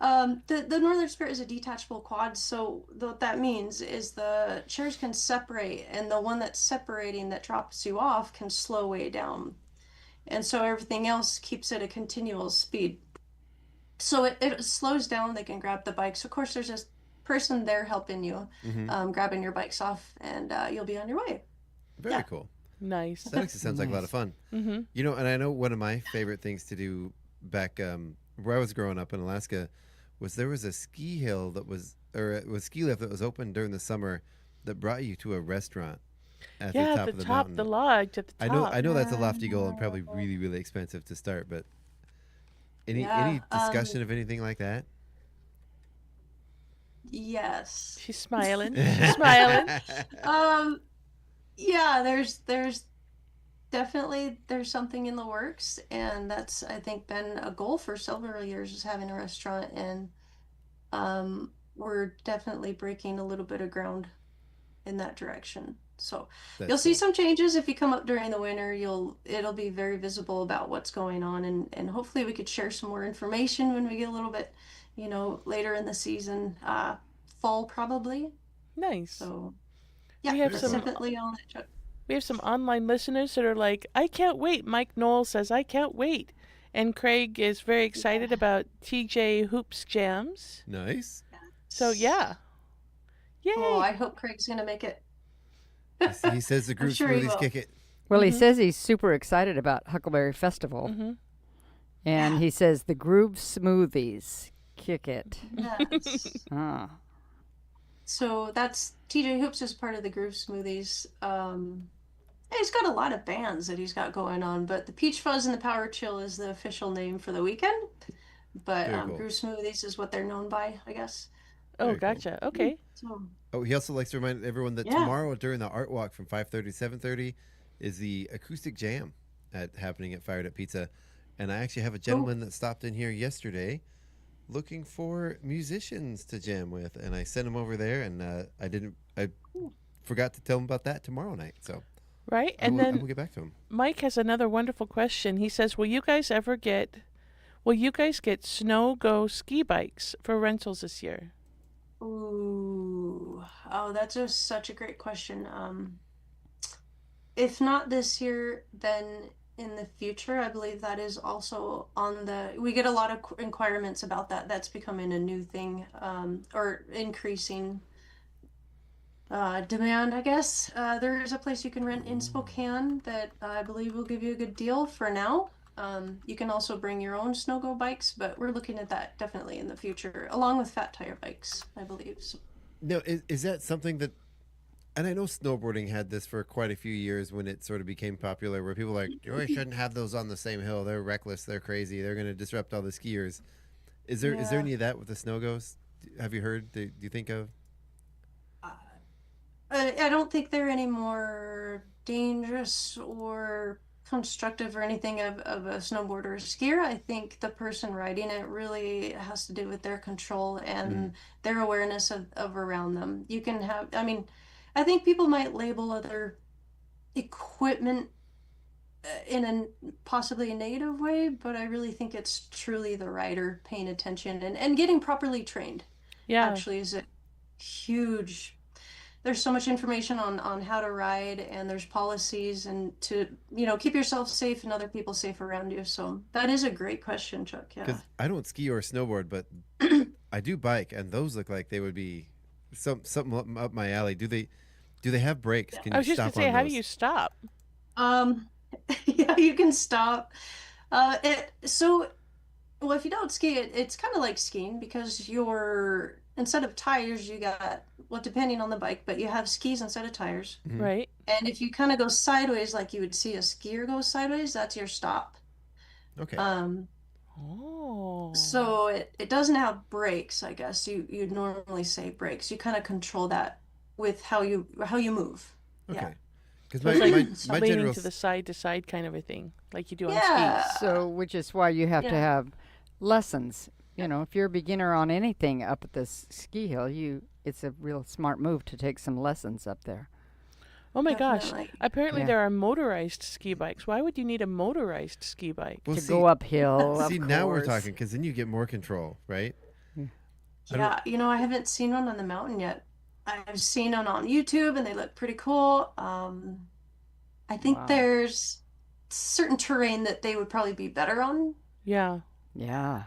the Northern Spirit is a detachable quad, so what that means is the chairs can separate, and the one that's separating that drops you off can slow way down, and so everything else keeps at a continual speed. So it slows down. They can grab the bikes. Of course, there's a person there helping you, grabbing your bikes off, and you'll be on your way. Very cool. Nice. That actually sounds like a lot of fun. And I know one of my favorite things to do back where I was growing up in Alaska was there was a ski hill it was ski lift that was open during the summer that brought you to a restaurant at the top of the mountain. The lodge at the top. I know that's a lofty goal and probably really, really expensive to start, but any discussion of anything like that? Yes. She's smiling. She's smiling. Yeah, there's definitely something in the works, and that's, I think, been a goal for several years, is having a restaurant, and we're definitely breaking a little bit of ground in that direction. So you'll see some changes if you come up during the winter. It'll be very visible about what's going on, and hopefully we could share some more information when we get a little bit, later in the season, fall probably. Nice. So yeah, we have definitely on it, Chuck. We have some online listeners that are like, I can't wait. Mike Knoll says, I can't wait. And Craig is very excited about TJ Hoops Jams. Nice. So yeah. Yay. Oh, I hope Craig's going to make it. He says the group smoothies kick it. Well, he says he's super excited about Huckleberry Festival. And he says the groove smoothies kick it. Yes. So that's TJ Hoops is part of the Groove Smoothies. He's got a lot of bands that he's got going on, but the Peach Fuzz and the Power Chill is the official name for the weekend. But cool. Groove Smoothies is what they're known by, I guess. Oh, gotcha. Cool. Okay. So, he also likes to remind everyone that tomorrow during the art walk from 5:30 to 7:30 is the acoustic jam happening at Fired Up Pizza. And I actually have a gentleman that stopped in here yesterday looking for musicians to jam with, and I sent him over there, and I forgot to tell him about that tomorrow night. So right, I will get back to him. Mike has another wonderful question. He says, will you guys get Snow Go ski bikes for rentals this year? Ooh, that's such a great question. If not this year, then in the future. I believe that is also we get a lot of inquirements about that. That's becoming a new thing, or increasing demand, I guess. There is a place you can rent in Spokane that I believe will give you a good deal for now. You can also bring your own snow-go bikes, but we're looking at that definitely in the future, along with fat tire bikes, I believe. So, Now, is that something that, and I know snowboarding had this for quite a few years when it sort of became popular, where people are like, oh, you shouldn't have those on the same hill. They're reckless. They're crazy. They're going to disrupt all the skiers. Is there any of that with the snow-goes? Have you heard? Do you think of? I don't think they're any more dangerous or constructive or anything of a snowboarder or skier. I think the person riding it really has to do with their control and their awareness of around them. You can have, I mean, I think people might label other equipment in a possibly a negative way, but I really think it's truly the rider paying attention and getting properly trained. Yeah. Actually is a huge, there's so much information on how to ride, and there's policies and to, keep yourself safe and other people safe around you. So that is a great question, Chuck. Yeah. Because I don't ski or snowboard, but I do bike, and those look like they would be something up my alley. Do they have brakes? Can I was you just going stop to say, on how those? do you stop? Yeah, you can stop. Well, if you don't ski, it's kind of like skiing because instead of tires, you got, well, depending on the bike, but you have skis instead of tires. Right. And if you kind of go sideways, like you would see a skier go sideways, that's your stop. Okay. So it doesn't have brakes, I guess. You'd normally say brakes. You kind of control that with how you move. Okay. Yeah. Because So it's my like leaning general to the side to side kind of a thing, like you do on Yeah. skis. So, which is why you have to Yeah. have lessons. If you're a beginner on anything up at this ski hill, it's a real smart move to take some lessons up there. Oh my gosh. Definitely. Apparently Yeah. there are motorized ski bikes. Why would you need a motorized ski bike? Well, To see- go uphill, See, of now we're course. talking, because then you get more control, right? Yeah, I haven't seen one on the mountain yet. I've seen one on YouTube and they look pretty cool. I think Wow. there's certain terrain that they would probably be better on. Yeah. Yeah.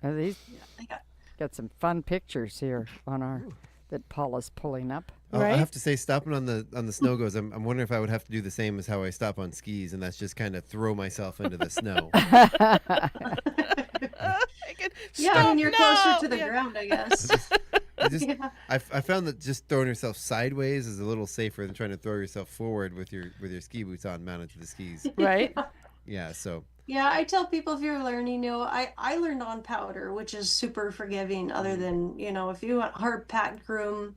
These They got got some fun pictures here that Paula's pulling up. I Right? have to say, stopping on the snow goes. I'm wondering if I would have to do the same as how I stop on skis, and that's just kind of throw myself into the snow. Yeah, and you're closer to the Yeah. ground, I guess. Yeah. I found that just throwing yourself sideways is a little safer than trying to throw yourself forward with your ski boots on, mounted to the skis. Right? Yeah. So Yeah, I tell people if you're learning, I learned on powder, which is super forgiving, other than, if you want hard packed groom,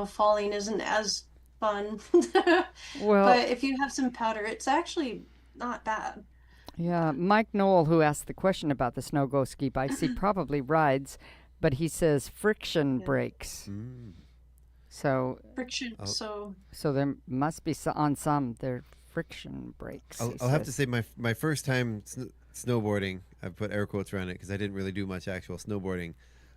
falling isn't as fun. Well- But if you have some powder, it's actually not bad. Yeah, Mike Knoll, who asked the question about the snow go ski bikes, he probably rides, but he says friction brakes. So Friction, so there must be on some they're friction brakes. I'll have to say my first time snowboarding, I put air quotes around it because I didn't really do much actual snowboarding,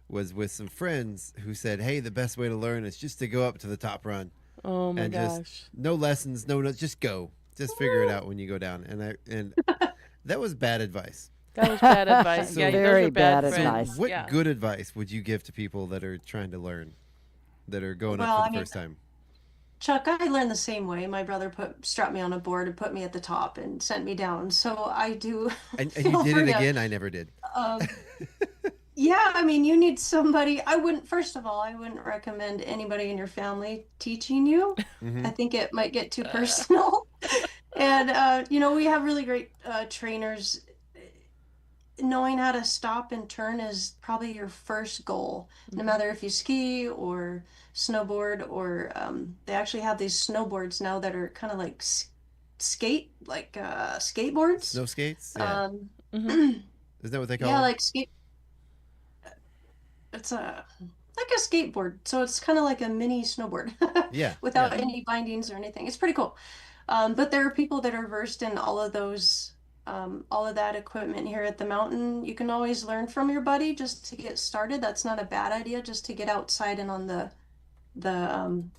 was with some friends who said, hey, the best way to learn is just to go up to the top run. Oh my and gosh. just no lessons, no, just go. Just figure it out when you go down. And that was bad advice. That was bad advice. So- Yeah, Very those are bad bad friends. advice. What Yeah. good advice would you give to people that are trying to learn, that are going Well, up for I the mean, first time? Chuck, I learned the same way. My brother strapped me on a board and put me at the top and sent me down. So I do. And feel you did for it ya. again? I never did. Yeah, I mean, you need somebody. First of all, I wouldn't recommend anybody in your family teaching you. I think it might get too personal. And, we have really great trainers. Knowing how to stop and turn is probably your first goal, no matter if you ski or snowboard, or they actually have these snowboards now that are kind of like skateboards. Snow skates? Yeah. Mhm. Is that what they call Yeah, them? like it's like a skateboard, so it's kind of like a mini snowboard. Yeah, Without yeah. any bindings or anything. It's pretty cool. But there are people that are versed in all of those, all of that equipment here at the mountain. You can always learn from your buddy just to get started. That's not a bad idea, just to get outside and on the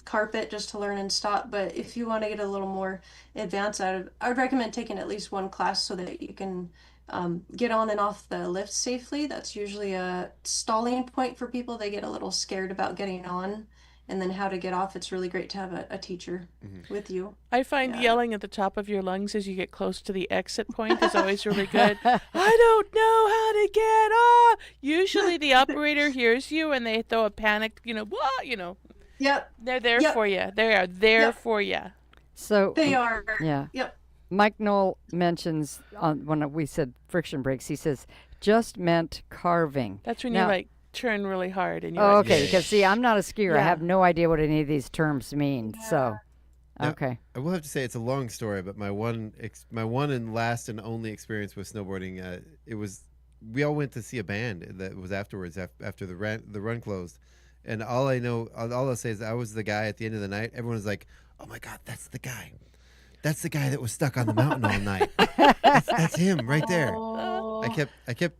carpet just to learn and stop. But if you want to get a little more advanced, I would recommend taking at least one class so that you can get on and off the lift safely. That's usually a stalling point for people. They get a little scared about getting on and then how to get off. It's really great to have a teacher with you. I find yelling at the top of your lungs as you get close to the exit point is always really good. I don't know how to get off. Usually the operator hears you and they throw a panicked, blah. Yep. They're there for you. They are there for you. So they are. Yeah. Yep. Mike Knoll mentions when we said friction brakes, he says just meant carving. That's when now, you turn really hard and you okay, because see, I'm not a skier. Yeah. I have no idea what any of these terms mean. So Now, okay. I will have to say it's a long story, but my one and last and only experience with snowboarding, we all went to see a band that was afterwards after the run closed, and all I'll say is I was the guy at the end of the night. Everyone was like, "Oh my God, that's the guy! That's the guy that was stuck on the mountain all night. That's him right there." I kept.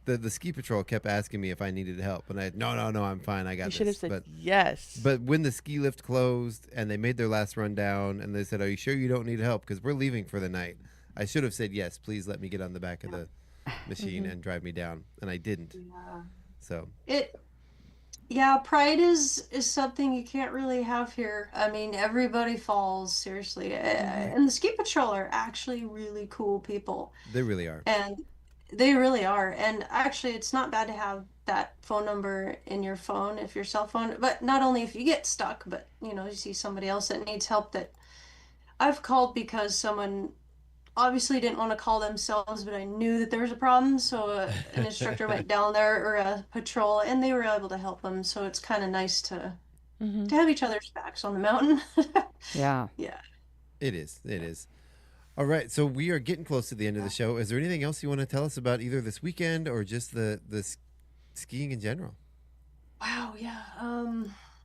The ski patrol kept asking me if I needed help, and I no, I'm fine. I got this. You should have said yes. But when the ski lift closed and they made their last run down, and they said, "Are you sure you don't need help? Because we're leaving for the night." I should have said yes. Please let me get on the back of the machine and drive me down, and I didn't. Yeah. So pride is something you can't really have here. I mean, everybody falls, seriously, and the ski patrol are actually really cool people. They really are. And they really are. And actually, it's not bad to have that phone number in your phone, if your cell phone, but not only if you get stuck, but you see somebody else that needs help. That I've called because someone obviously didn't want to call themselves, but I knew that there was a problem. So an instructor went down there, or a patrol, and they were able to help them. So it's kind of nice to have each other's backs on the mountain. Yeah. Yeah. It is. All right, so we are getting close to the end of the show. Is there anything else you want to tell us about either this weekend or just the skiing in general? Wow, yeah.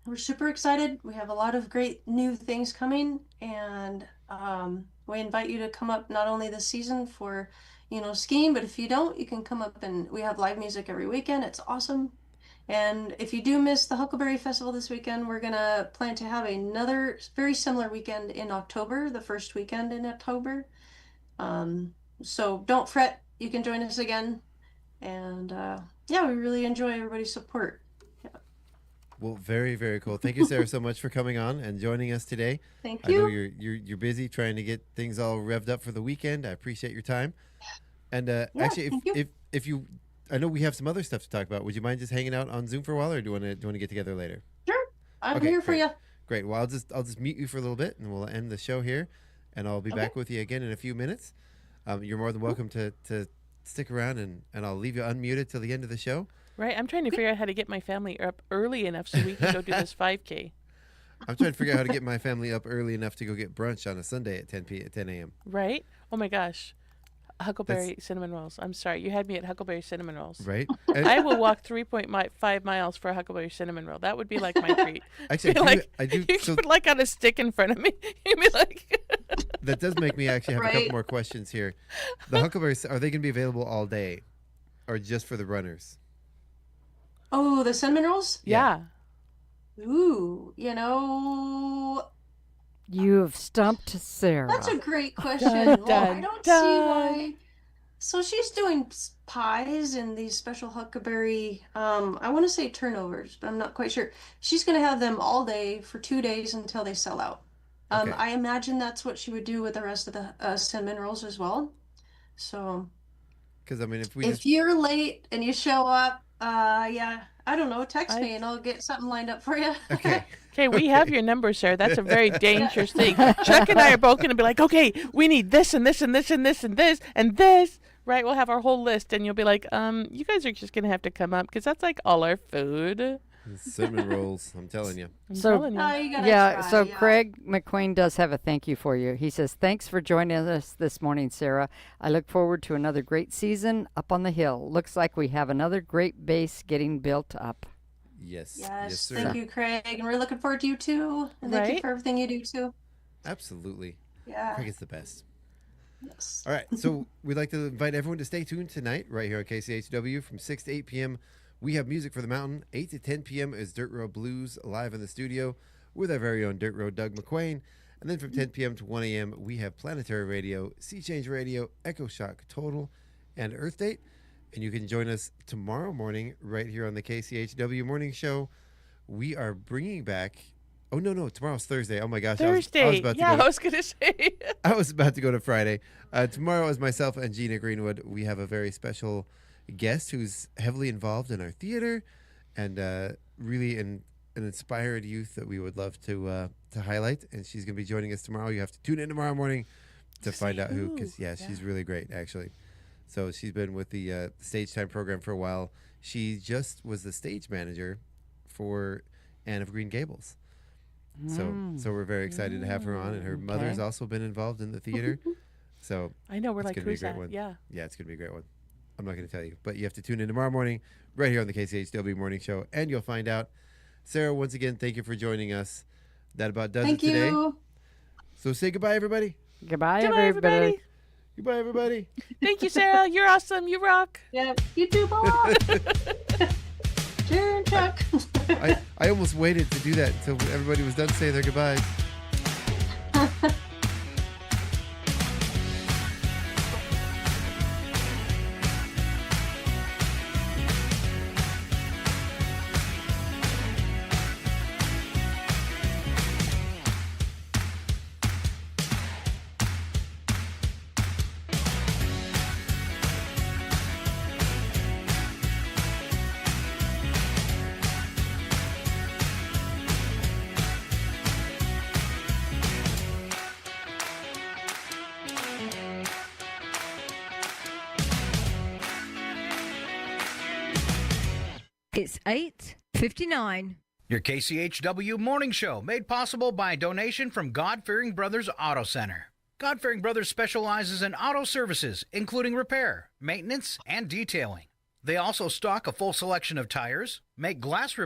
We're super excited. We have a lot of great new things coming, and we invite you to come up not only this season for, skiing, but if you don't, you can come up, and we have live music every weekend. It's awesome. And if you do miss the Huckleberry Festival this weekend, we're going to plan to have another very similar weekend in October, the first weekend in October. So don't fret. You can join us again. And we really enjoy everybody's support. Yeah. Well, very, very cool. Thank you, Sarah, so much for coming on and joining us today. Thank you. I know you. you're busy trying to get things all revved up for the weekend. I appreciate your time. And actually, if you I know we have some other stuff to talk about. Would you mind just hanging out on Zoom for a while, or do you want to get together later? Sure, I'm here for you. Great. Well, I'll just mute you for a little bit, and we'll end the show here, and I'll be back with you again in a few minutes. You're more than welcome to stick around, and I'll leave you unmuted till the end of the show. Right. I'm trying to figure out how to get my family up early enough so we can go do this 5K. I'm trying to figure out how to get my family up early enough to go get brunch on a Sunday at 10 a.m. Right? Oh my gosh. Huckleberry cinnamon rolls. I'm sorry. You had me at Huckleberry cinnamon rolls. Right? I will walk 3.5 miles for a Huckleberry cinnamon roll. That would be like my treat. Actually, I do. You put like on a stick in front of me. You'd be like. That does make me actually have a couple more questions here. The Huckleberries, are they going to be available all day, or just for the runners? Oh, the cinnamon rolls? Yeah. Ooh, You've stumped Sarah. That's a great question. I don't see why. So she's doing pies and these special Huckleberry, I want to say turnovers, but I'm not quite sure. She's going to have them all day for 2 days until they sell out. I imagine that's what she would do with the rest of the cinnamon rolls as well. So, because if you're late and you show up, I don't know, text me and I'll get something lined up for you. Okay, we have your number, Sarah. That's a very dangerous thing. Chuck and I are both going to be like, okay, we need this and this and this and this and this and this. Right? We'll have our whole list, and you'll be like, you guys are just going to have to come up because that's like all our food. Cinnamon rolls, I'm telling you. Craig McQueen does have a thank you for you. He says, thanks for joining us this morning, Sarah. I look forward to another great season up on the hill. Looks like we have another great base getting built up. Yes, sir. Thank you, Craig. And we're looking forward to you, too. And thank you for everything you do, too. Absolutely. Yeah. Craig is the best. Yes. All right, so we'd like to invite everyone to stay tuned tonight right here on KCHW from 6 to 8 p.m. We have Music for the Mountain. 8 to 10 p.m. is Dirt Road Blues live in the studio with our very own Dirt Road Doug McQueen. And then from 10 p.m. to 1 a.m., we have Planetary Radio, Sea Change Radio, Echo Shock Total, and Earth Date. And you can join us tomorrow morning right here on the KCHW Morning Show we are bringing back. Oh no! Tomorrow's Thursday. Oh my gosh! Thursday. I was about to I was going to say. I was about to go to Friday. Tomorrow is myself and Gina Greenwood. We have a very special guest who's heavily involved in our theater, and really an inspired youth that we would love to highlight. And she's going to be joining us tomorrow. You have to tune in tomorrow morning to find out who. Because she's really great actually. So she's been with the Stage Time program for a while. She just was the stage manager for Anne of Green Gables. So we're very excited to have her on, and her mother's also been involved in the theater. So I know, we're like, who's that? Yeah, it's gonna be a great one. I'm not gonna tell you, but you have to tune in tomorrow morning, right here on the KCHW Morning Show, and you'll find out. Sarah, once again, thank you for joining us. That about does it today. Thank you. So say goodbye, everybody. Goodbye, everybody. Goodbye, everybody. Thank you, Sarah. You're awesome. You rock. Yeah, you too, Paula. Sharon, Chuck. I almost waited to do that until everybody was done saying their goodbyes. It's 8:59. Your KCHW Morning Show, made possible by a donation from God-Fearing Brothers Auto Center. God-Fearing Brothers specializes in auto services, including repair, maintenance, and detailing. They also stock a full selection of tires, make glass